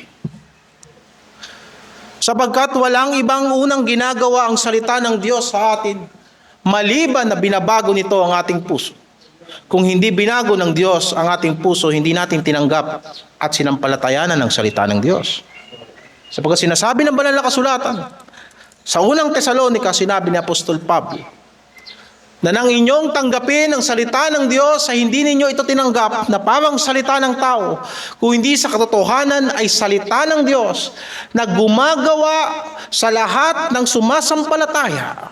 sapagkat walang ibang unang ginagawa ang salita ng Diyos sa atin maliban na binabago nito ang ating puso. Kung hindi binago ng Diyos ang ating puso, hindi natin tinanggap at sinampalatayanan ng salita ng Diyos. Sapagkat sinasabi ng banal na kasulatan, sa unang Tesalonica, sinabi ni Apostol Pablo, na nang inyong tanggapin ang salita ng Diyos ay hindi ninyo ito tinanggap na parang salita ng tao, kung hindi sa katotohanan ay salita ng Diyos na gumagawa sa lahat ng sumasampalataya.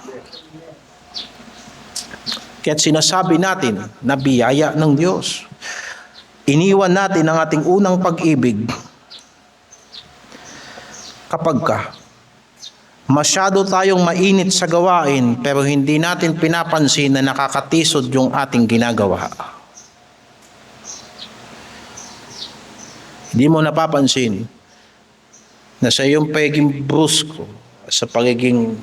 Kaya't sinasabi natin na biyaya ng Diyos. Iniwan natin ang ating unang pag-ibig kapag masyado tayong mainit sa gawain pero hindi natin pinapansin na nakakatisod yung ating ginagawa. Hindi mo napapansin na sa iyong pagiging brusko, sa pagiging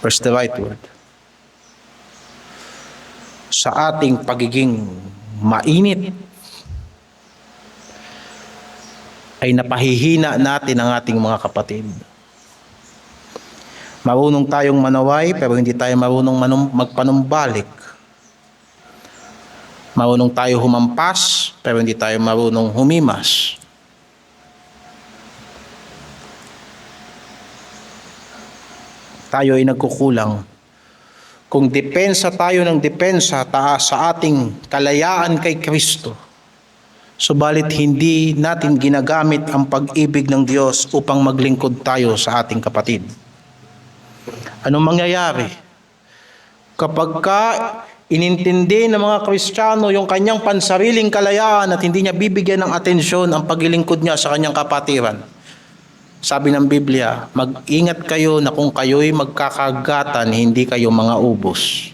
Where's the right word? Sa ating pagiging mainit, ay napahihina natin ang ating mga kapatid. Marunong tayong manaway, pero hindi tayo marunong magpanumbalik. Marunong tayo humampas, pero hindi tayo marunong humimas. Tayo ay nagkukulang. Kung depensa tayo ng depensa sa ating kalayaan kay Kristo, subalit hindi natin ginagamit ang pag-ibig ng Diyos upang maglingkod tayo sa ating kapatid. Anong mangyayari? Kapag inintindi ng mga Kristiyano yung kanyang pansariling kalayaan at hindi niya bibigyan ng atensyon ang paglilingkod niya sa kanyang kapatiran, sabi ng Biblia, mag-ingat kayo na kung kayo'y magkakagatan, hindi kayo mga ubos.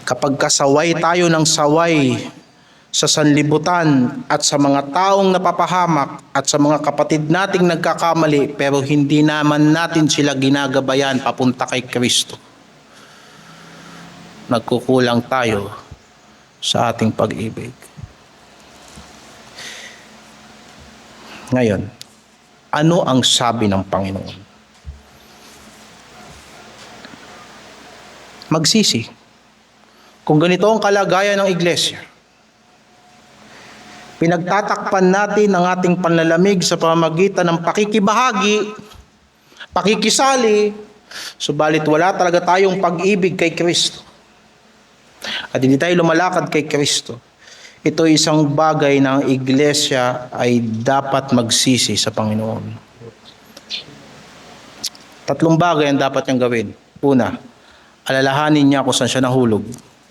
Kapag kasaway tayo ng saway sa sanlibutan at sa mga taong napapahamak at sa mga kapatid nating nagkakamali, pero hindi naman natin sila ginagabayan papunta kay Kristo, nagkukulang tayo sa ating pag-ibig. Ngayon, ano ang sabi ng Panginoon? Magsisi. Kung ganito ang kalagayan ng iglesia, pinagtatakpan natin ang ating panlalamig sa pamamagitan ng pakikibahagi, pakikisali, subalit wala talaga tayong pag-ibig kay Kristo, at hindi tayo lumalakad kay Kristo, ito isang bagay na ang iglesia ay dapat magsisi sa Panginoon. 3 bagay ang dapat niyang gawin. Una, alalahanin niya kung saan siya nahulog.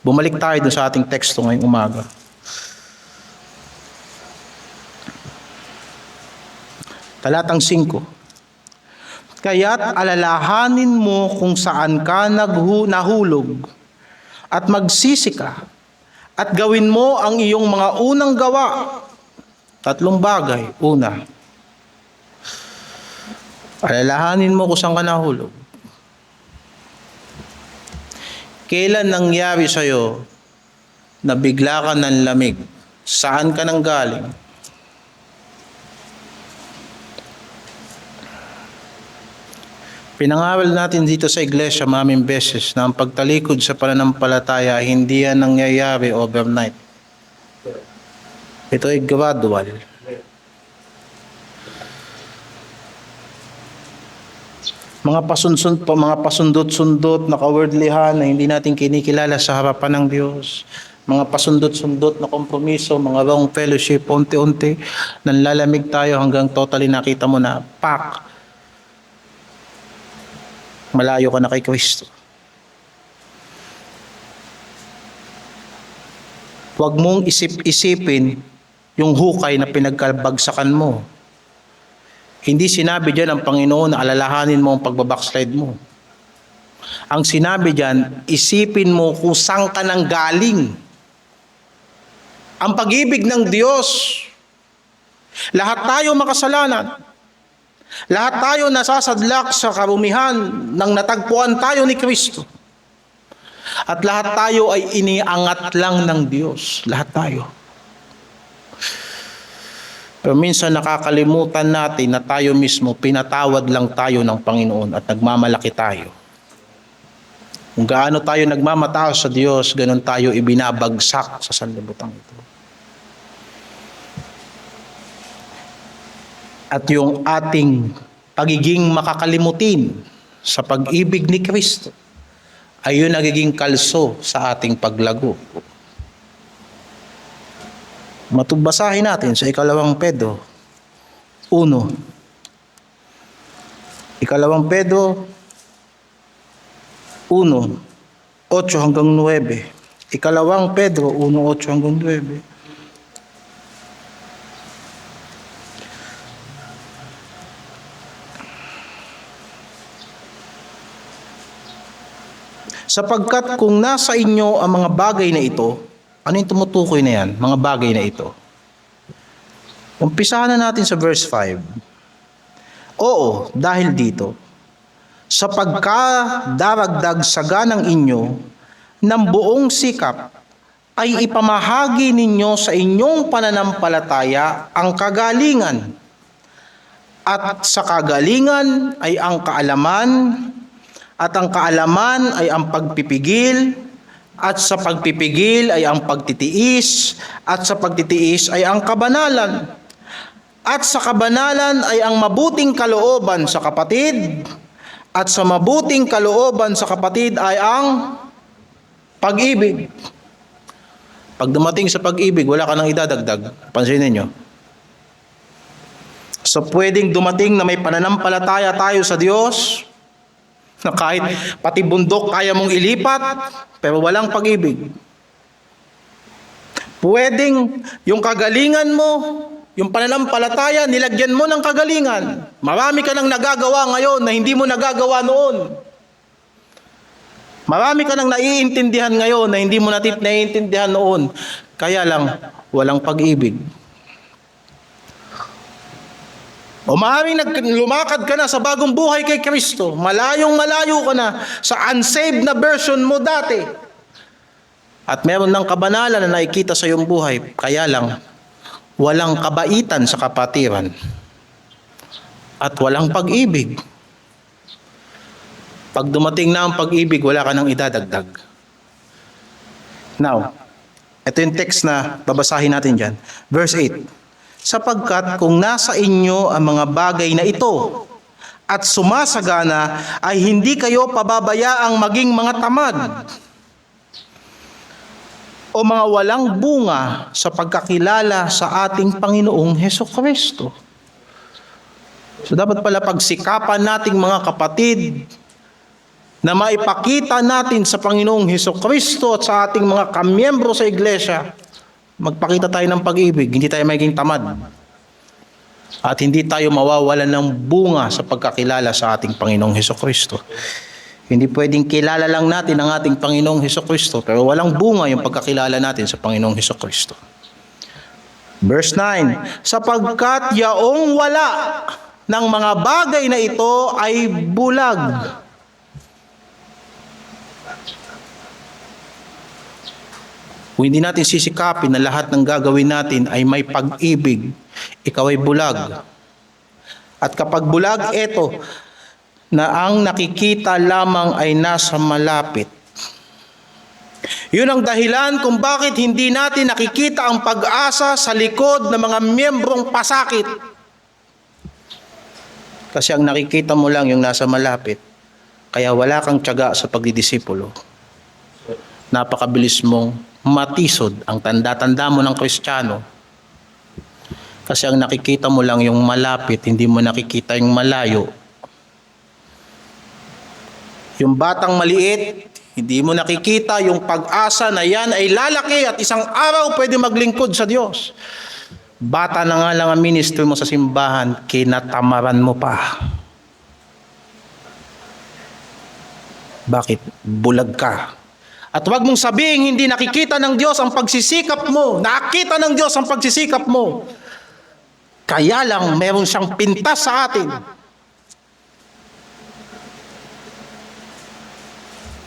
Bumalik tayo dun sa ating teksto ngayong umaga. Talatang 5. Kaya't alalahanin mo kung saan ka nahulog at magsisi ka at gawin mo ang iyong mga unang gawa. 3 bagay. Una, alalahanin mo kung saan ka nahulog. Kailan nangyari sa'yo na bigla ka ng lamig? Saan ka nang galing? Pinangaral natin dito sa iglesia maraming beses na ang pagtalikod sa pananampalataya hindi yan nangyayari overnight. Ito ay gradual. Mga pasundot-sundot na kawordlihan na hindi natin kinikilala sa harapan ng Diyos. Mga pasundot-sundot na kompromiso, mga wrong fellowship, unti-unti, nanlalamig tayo hanggang totally nakita mo na, pak! Malayo ka na kay Kristo. Huwag mong isip-isipin yung hukay na pinagkabagsakan mo. Hindi sinabi dyan ng Panginoon na alalahanin mo ang pagbabackslide mo. Ang sinabi dyan, isipin mo kung saan ka nang galing. Ang pag-ibig ng Diyos. Lahat tayo makasalanan. Lahat tayo nasasadlak sa karumihan nang natagpuan tayo ni Kristo. At lahat tayo ay iniangat lang ng Diyos. Lahat tayo. Pero minsan nakakalimutan natin na tayo mismo, pinatawad lang tayo ng Panginoon at nagmamalaki tayo. Kung gaano tayo nagmamataas sa Diyos, ganun tayo ibinabagsak sa sanlibutan ito. At yung ating pagiging makakalimutin sa pag-ibig ni Kristo ay yun nagiging kalso sa ating paglago. Matugbasahin natin sa 2 Pedro 1. 2 Pedro 1, 8 hanggang 9. 2 Pedro 1, 8 hanggang 9. Sapagkat kung nasa inyo ang mga bagay na ito, ano yung tumutukoy na yan? Mga bagay na ito. Umpisahan na natin sa verse 5. Oo, dahil dito, sa pagkadaragdag sa ganang inyo ng buong sikap, ay ipamahagi ninyo sa inyong pananampalataya ang kagalingan. At sa kagalingan ay ang kaalaman, at ang kaalaman ay ang pagpipigil, at sa pagpipigil ay ang pagtitiis, at sa pagtitiis ay ang kabanalan. At sa kabanalan ay ang mabuting kalooban sa kapatid, at sa mabuting kalooban sa kapatid ay ang pag-ibig. Pag dumating sa pag-ibig, wala ka nang idadagdag. Pansinin nyo. So pwedeng dumating na may pananampalataya tayo sa Diyos, na kahit pati bundok kaya mong ilipat, pero walang pag-ibig. Pwedeng yung kagalingan mo, yung pananampalataya, nilagyan mo ng kagalingan. Marami ka nang nagagawa ngayon na hindi mo nagagawa noon. Marami ka nang naiintindihan ngayon na hindi mo naiintindihan noon. Kaya lang, walang pag-ibig. O maaaring lumakad ka na sa bagong buhay kay Kristo. Malayong-malayo ka na sa unsaved na version mo dati. At meron ng kabanalan na nakikita sa iyong buhay. Kaya lang, walang kabaitan sa kapatiran. At walang pag-ibig. Pag dumating na ang pag-ibig, wala ka nang idadagdag. Now, ito yung text na babasahin natin dyan. Verse 8. Sapagkat kung nasa inyo ang mga bagay na ito at sumasagana, ay hindi kayo pababayaang maging mga tamad o mga walang bunga sa pagkakilala sa ating Panginoong Hesukristo. So dapat pala pagsikapan nating mga kapatid na maipakita natin sa Panginoong Hesukristo at sa ating mga kamiyembro sa iglesia, magpakita tayo ng pag-ibig, hindi tayo maging tamad. At hindi tayo mawawalan ng bunga sa pagkakilala sa ating Panginoong Hesukristo. Hindi pwedeng kilala lang natin ang ating Panginoong Hesukristo, pero walang bunga yung pagkakilala natin sa Panginoong Hesukristo. Verse 9, sapagkat yaong wala ng mga bagay na ito ay bulag. Kung hindi natin sisikapin na lahat ng gagawin natin ay may pag-ibig, ikaw ay bulag. At kapag bulag, eto, na ang nakikita lamang ay nasa malapit. Yun ang dahilan kung bakit hindi natin nakikita ang pag-asa sa likod ng mga miyembrong pasakit. Kasi ang nakikita mo lang yung nasa malapit, kaya wala kang tiyaga sa pagdidisipulo. Napakabilis mong matisod ang tanda-tanda mo ng Kristiyano. Kasi ang nakikita mo lang yung malapit, hindi mo nakikita yung malayo. Yung batang maliit, hindi mo nakikita yung pag-asa na yan ay lalaki at isang araw pwede maglingkod sa Diyos. Bata na nga lang ang ministry mo sa simbahan, kinatamaran mo pa. Bakit? Bulag ka. At huwag mong sabihin hindi nakikita ng Diyos ang pagsisikap mo. Nakita ng Diyos ang pagsisikap mo. Kaya lang meron siyang pintas sa atin.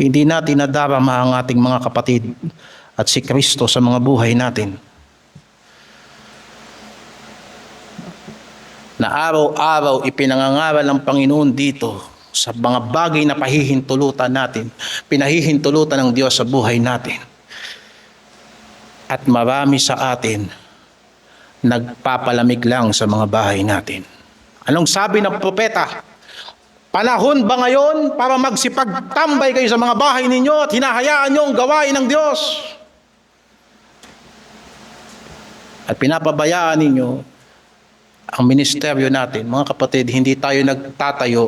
Hindi natin nadarama ang ating mga kapatid at si Kristo sa mga buhay natin. Na araw-araw ipinangangaral ng Panginoon dito sa mga bagay na pahihintulutan natin, pinahihintulutan ng Diyos sa buhay natin. At marami sa atin nagpapalamig lang sa mga bahay natin. Anong sabi ng propeta? Panahon ba ngayon para magsipagtambay kayo sa mga bahay ninyo at hinahayaan nyo ang gawain ng Diyos? At pinapabayaan ninyo ang ministeryo natin. Mga kapatid, hindi tayo nagtatayo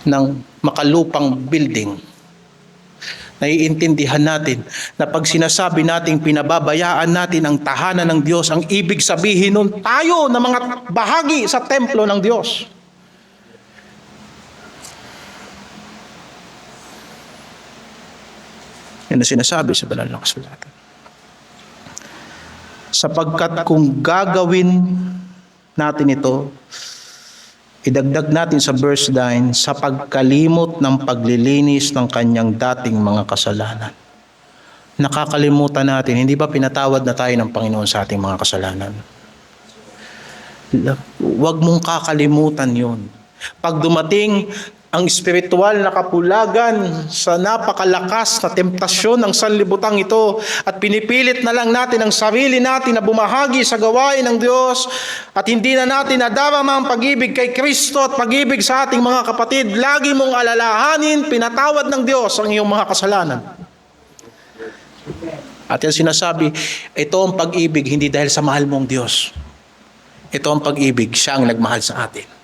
ng makalupang building. Naiintindihan natin na pag sinasabi nating pinababayaan natin ang tahanan ng Diyos, ang ibig sabihin nun tayo na mga bahagi sa templo ng Diyos. Yan ang sinasabi sa banal na kasulatan. Sapagkat kung gagawin natin ito, idagdag natin sa verse 9, sa pagkalimot ng paglilinis ng kanyang dating mga kasalanan. Nakakalimutan natin, hindi ba pinatawad na tayo ng Panginoon sa ating mga kasalanan? Huwag mong kakalimutan yun. Pag dumating ang espiritual na kapulagan sa napakalakas na temptasyon ng sanlibutan ito at pinipilit na lang natin ang sarili natin na bumahagi sa gawain ng Diyos at hindi na natin nadarama ang pag-ibig kay Kristo at pag-ibig sa ating mga kapatid, lagi mong alalahanin, pinatawad ng Diyos ang iyong mga kasalanan. At yan sinasabi, ito ang pag-ibig hindi dahil sa mahal mong Diyos. Ito ang pag-ibig, siya ang nagmahal sa atin.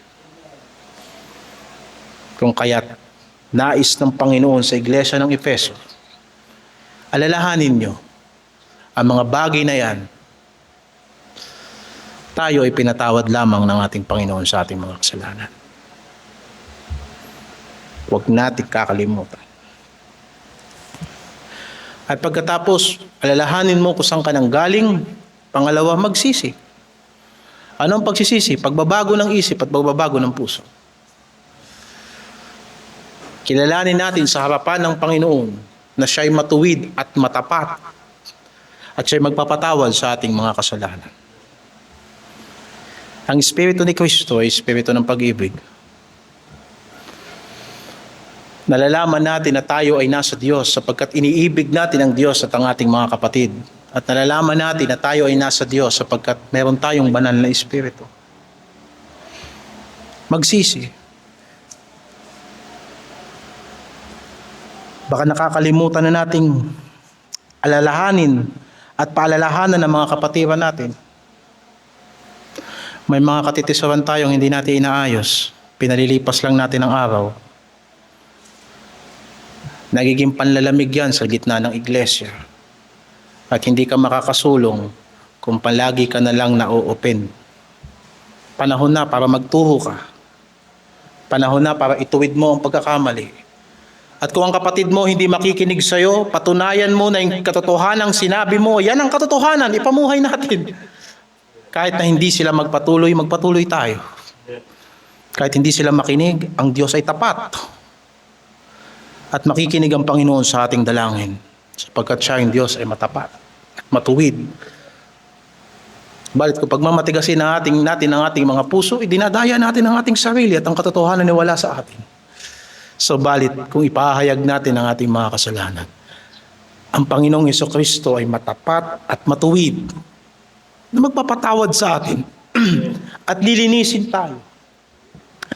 Kung kaya't nais ng Panginoon sa iglesia ng Efeso, alalahanin nyo ang mga bagay na yan. Tayo ay pinatawad lamang ng ating Panginoon sa ating mga kasalanan. Huwag natin kakalimutan. At pagkatapos, alalahanin mo kung saan ka nang galing. Pangalawa, magsisi. Anong pagsisisi? Pagbabago ng isip at pagbabago ng puso. Kilalanin natin sa harapan ng Panginoon na siya'y matuwid at matapat at siya'y magpapatawad sa ating mga kasalanan. Ang Espiritu ni Kristo ay Espiritu ng pag-ibig. Nalalaman natin na tayo ay nasa Diyos sapagkat iniibig natin ang Diyos at ang ating mga kapatid. At nalalaman natin na tayo ay nasa Diyos sapagkat meron tayong banal na Espiritu. Magsisi. Baka nakakalimutan na nating alalahanin at paalalahanan ng mga kapatiran natin. May mga katitisawan tayong hindi natin inaayos. Pinalilipas lang natin ang araw. Nagiging panlalamig yan sa gitna ng iglesia. At hindi ka makakasulong kung palagi ka na lang na-open. Panahon na para magturo ka. Panahon na para ituwid mo ang pagkakamali. At kung ang kapatid mo hindi makikinig sa'yo, patunayan mo na yung katotohanan sinabi mo, yan ang katotohanan, ipamuhay natin. Kahit na hindi sila magpatuloy tayo. Kahit hindi sila makinig, ang Diyos ay tapat. At makikinig ang Panginoon sa ating dalangin, sapagkat siya ang Diyos ay matapat at matuwid. Balit kung pagmamatigasin natin ang ating mga puso, idinadaya natin ang ating sarili at ang katotohanan ay wala sa atin. So balit kung ipahayag natin ang ating mga kasalanan, ang Panginoong Jesucristo ay matapat at matuwid na magpapatawad sa atin at lilinisin tayo.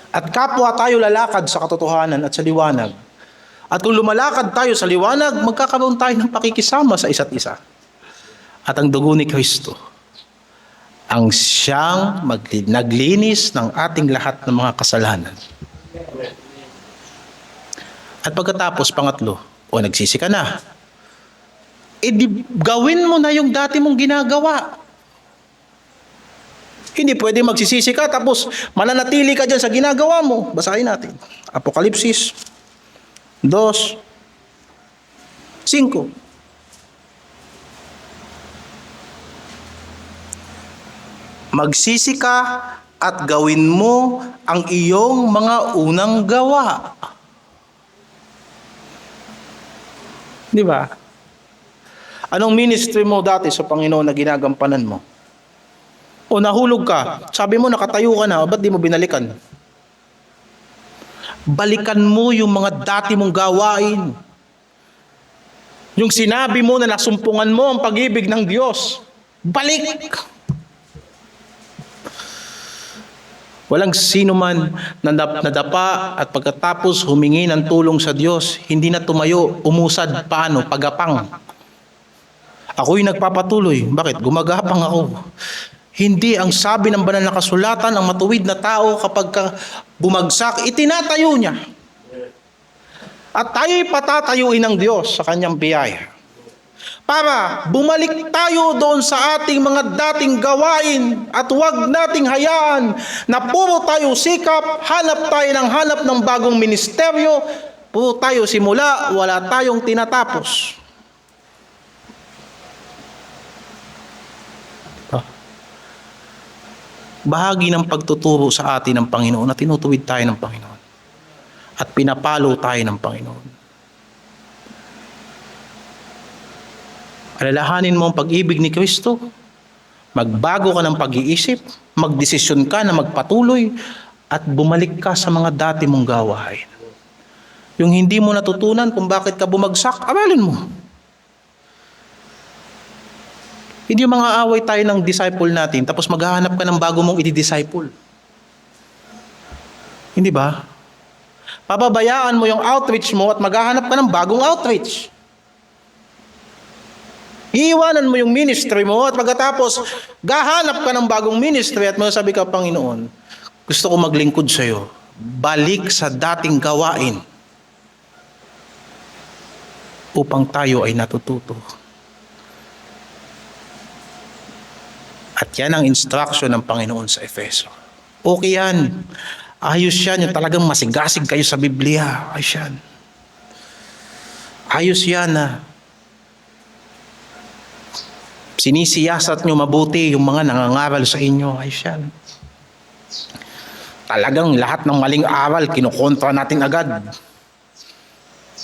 At kapwa tayo lalakad sa katotohanan at sa liwanag. At kung lumalakad tayo sa liwanag, magkakaroon tayo ng pakikisama sa isa't isa. At ang dugo ni Kristo, ang siyang naglinis ng ating lahat ng mga kasalanan. At pagkatapos, pangatlo, nagsisi ka na. Gawin mo na yung dati mong ginagawa. Hindi pwede magsisisi ka tapos mananatili ka dyan sa ginagawa mo. Basahin natin. Apokalipsis 2:5. Magsisi ka at gawin mo ang iyong mga unang gawa. Di ba? Anong ministry mo dati sa Panginoon na ginagampanan mo? O nahulog ka, sabi mo nakatayo ka na, ba't di mo binalikan? Balikan mo yung mga dati mong gawain. Yung sinabi mo na nasumpungan mo ang pag-ibig ng Diyos. Balik! Walang sino man na nadapa at pagkatapos humingi ng tulong sa Diyos, hindi na tumayo, umusad, paano, pagapang. Ako'y nagpapatuloy. Bakit? Gumagapang ako. Hindi ang sabi ng banal na kasulatan, ang matuwid na tao kapag bumagsak, itinatayo niya. At tayo'y patatayuin ng Diyos sa kanyang biyaya. Para bumalik tayo doon sa ating mga dating gawain at huwag nating hayaan na puro tayo sikap, hanap tayo ng bagong ministeryo, puro tayo simula, wala tayong tinatapos. bahagi ng pagtuturo sa atin ng Panginoon na tinutuwid tayo ng Panginoon at pinapalo tayo ng Panginoon. Alalahanin mo ang pag-ibig ni Kristo, magbago ka ng pag-iisip, magdesisyon ka na magpatuloy at bumalik ka sa mga dati mong gawain. Yung hindi mo natutunan kung bakit ka bumagsak, aralin mo. Hindi yung mga away tayo ng disciple natin tapos maghahanap ka ng bago mong i-disciple. Hindi ba? Pababayaan mo yung outreach mo at maghahanap ka ng bagong outreach. Iiwanan mo yung ministry mo at pagkatapos gahanap ka ng bagong ministry at masasabi ka, Panginoon, gusto ko maglingkod sa iyo. Balik sa dating gawain upang tayo ay natututo. At yan ang instruction ng Panginoon sa Efeso. Okay yan. Ayos yan. Yung talagang masigasig kayo sa Biblia. Ayos yan. Ayos yan na sinisiyasat nyo mabuti yung mga nangangaral sa inyo. Ayos yan. Talagang lahat ng maling aral, kinukontra natin agad.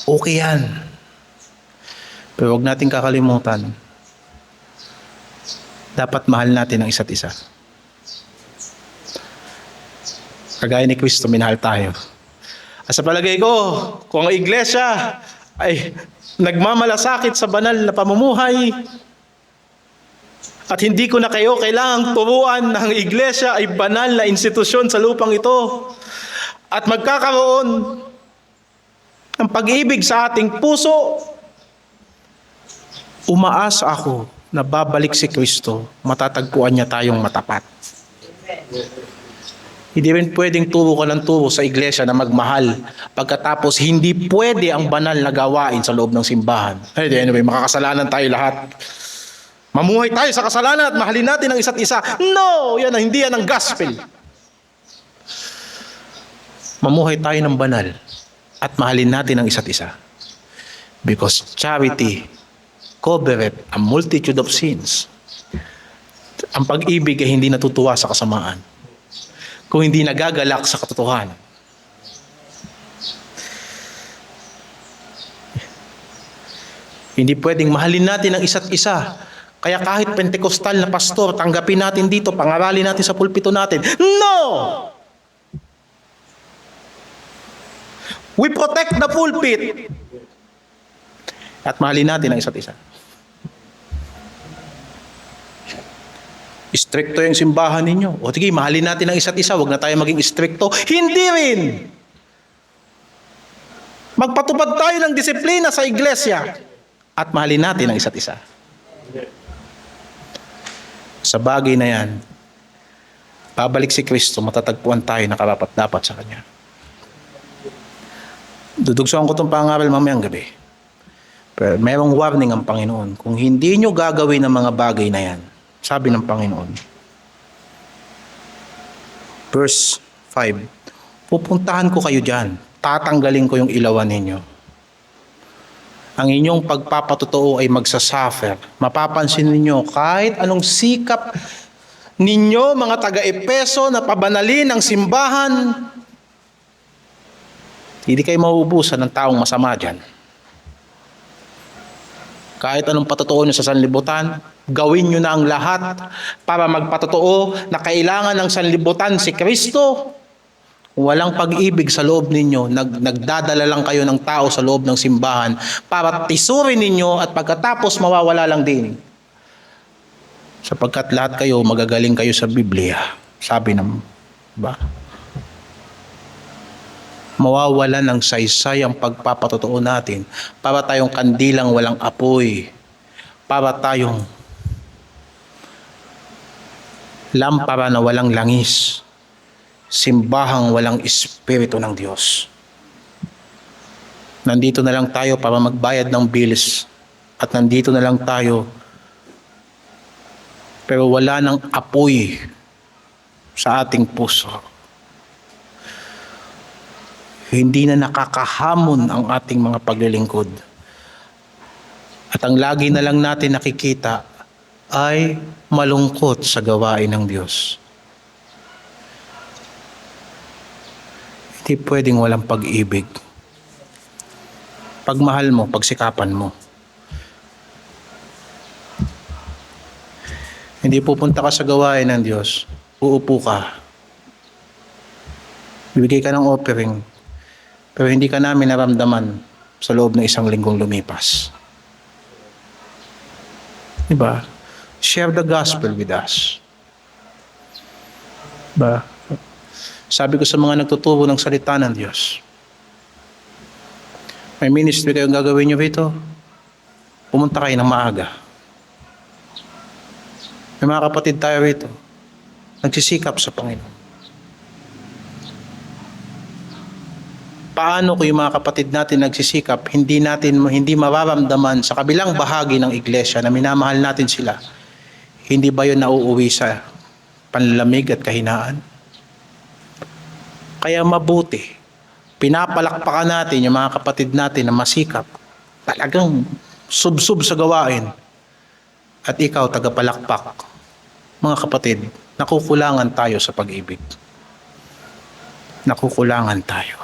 Okay yan. Pero huwag natin kakalimutan, dapat mahal natin ang isa't isa. Kagaya ni Kristo, minahal tayo. At sa palagay ko, kung ang iglesia ay nagmamalasakit sa banal na pamumuhay, at hindi ko na kayo kailangang turuan na ang iglesia ay banal na institusyon sa lupang ito, at magkakaroon ng pag-ibig sa ating puso, umaasa ako na babalik si Kristo, matatagpuan niya tayong matapat. Hindi rin pwedeng turo ka ng turo sa iglesia na magmahal pagkatapos hindi pwede ang banal na gawain sa loob ng simbahan. Anyway, makakasalanan tayo lahat. Mamuhay tayo sa kasalanan at mahalin natin ang isa't isa. No! Hindi yan ang gospel. Mamuhay tayo ng banal at mahalin natin ang isa't isa. Because charity covereth a multitude of sins. Ang pag-ibig ay hindi natutuwa sa kasamaan, kung hindi nagagalak sa katotohanan. Hindi pwedeng mahalin natin ang isa't isa. Kaya kahit Pentecostal na pastor, tanggapin natin dito, pangaralin natin sa pulpito natin. No! We protect the pulpit. At mahalin natin ang isa't isa. Istrikto yung simbahan ninyo. O sige, mahalin natin ang isa't isa. Huwag na tayo maging istrikto. Hindi rin. Magpatupad tayo ng disiplina sa iglesia. At mahalin natin ang isa't isa. Sa bagay na yan, babalik si Kristo, matatagpuan tayo na karapat-dapat sa Kanya. Dudugsoan ko itong pangaral mamayang gabi. Pero merong warning ang Panginoon. Kung hindi nyo gagawin ang mga bagay na yan, sabi ng Panginoon, verse 5, pupuntahan ko kayo dyan, tatanggalin ko yung ilawan ninyo. Ang inyong pagpapatotoo ay magsasuffer. Mapapansin ninyo, kahit anong sikap ninyo, mga taga-Epeso, na pabanalin ang simbahan, hindi kayo mauubusan ng taong masama dyan. Kahit anong patotoo nyo sa sanlibutan, gawin nyo na ang lahat para magpatotoo na kailangan ng sanlibutan si Kristo. Walang pag-ibig sa loob ninyo, nagdadala lang kayo ng tao sa loob ng simbahan para tisurin ninyo at pagkatapos mawawala lang din. Sapagkat lahat kayo magagaling kayo sa Biblia. Sabi ng, ba? Mawawala ng saysay ang pagpapatotoo natin para tayong kandilang walang apoy, para tayong lampara na walang langis, simbahang walang espiritu ng Diyos. Nandito na lang tayo para magbayad ng bills at nandito na lang tayo pero wala ng apoy sa ating puso. Hindi na nakakahamon ang ating mga paglilingkod. At ang lagi na lang natin nakikita ay malungkot sa gawain ng Diyos. Hindi pwedeng walang pag-ibig. Pagmahal mo, pagsikapan mo. Hindi pupunta ka sa gawain ng Diyos, uupo ka. Bibigay ka ng offering, pero hindi ka namin naramdaman sa loob ng isang linggong lumipas. Diba? Share the gospel with us. Diba? Sabi ko sa mga nagtuturo ng salita ng Diyos, may ministry kayong gagawin nyo rito, pumunta kayo ng maaga. May mga kapatid tayo rito, nagsisikap sa Panginoon. Paano kung yung mga kapatid natin nagsisikap, hindi mararamdaman sa kabilang bahagi ng iglesia na minamahal natin sila, hindi ba yun nauuwi sa panlalamig at kahinaan? Kaya mabuti, pinapalakpakan natin yung mga kapatid natin na masikap, talagang subsub sa gawain, at ikaw tagapalakpak. Mga kapatid, nakukulangan tayo sa pag-ibig. Nakukulangan tayo.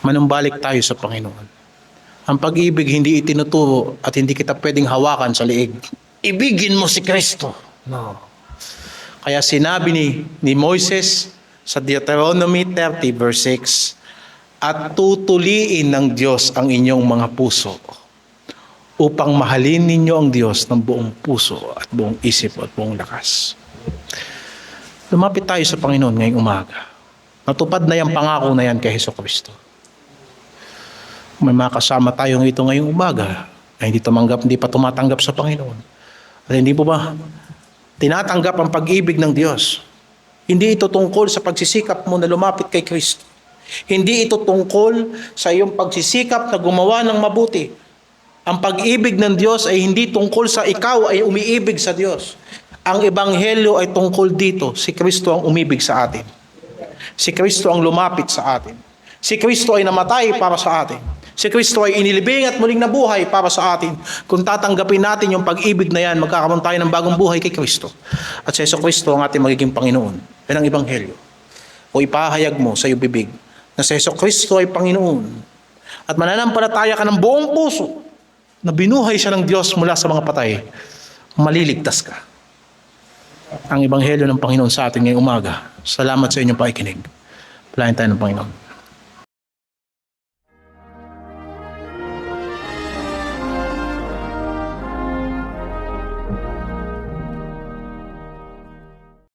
Manumbalik tayo sa Panginoon. Ang pag-ibig hindi itinuturo at hindi kita pwedeng hawakan sa liig. Ibigin mo si Kristo. No. Kaya sinabi ni Moises sa Deuteronomy 30 verse 6, at tutuliin ng Diyos ang inyong mga puso upang mahalin ninyo ang Diyos ng buong puso at buong isip at buong lakas. Lumapit tayo sa Panginoon ngayong umaga. Natupad na yung pangako na yan kay Hesukristo. May mga kasama tayo ngayong umaga na hindi pa tumatanggap sa Panginoon. At hindi po ba tinatanggap ang pag-ibig ng Diyos? Hindi ito tungkol sa pagsisikap mo na lumapit kay Kristo. Hindi ito tungkol sa iyong pagsisikap na gumawa ng mabuti. Ang pag-ibig ng Diyos ay hindi tungkol sa ikaw ay umiibig sa Diyos. Ang Ebanghelyo ay tungkol dito. Si Kristo ang umibig sa atin. Si Kristo ang lumapit sa atin. Si Kristo ay namatay para sa atin. Si Kristo ay inilibing at muling nabuhay para sa atin. Kung tatanggapin natin yung pag-ibig na yan, magkakaroon tayo ng bagong buhay kay Kristo. At si Kristo ang ating magiging Panginoon. Yan ang Ebanghelyo. O ipahayag mo sa iyong bibig na si Kristo ay Panginoon. At mananampalataya ka ng buong puso na binuhay siya ng Diyos mula sa mga patay. Maliligtas ka. Ang Ebanghelyo ng Panginoon sa atin ngayong umaga. Salamat sa inyong pakikinig. Palain tayo ng Panginoon.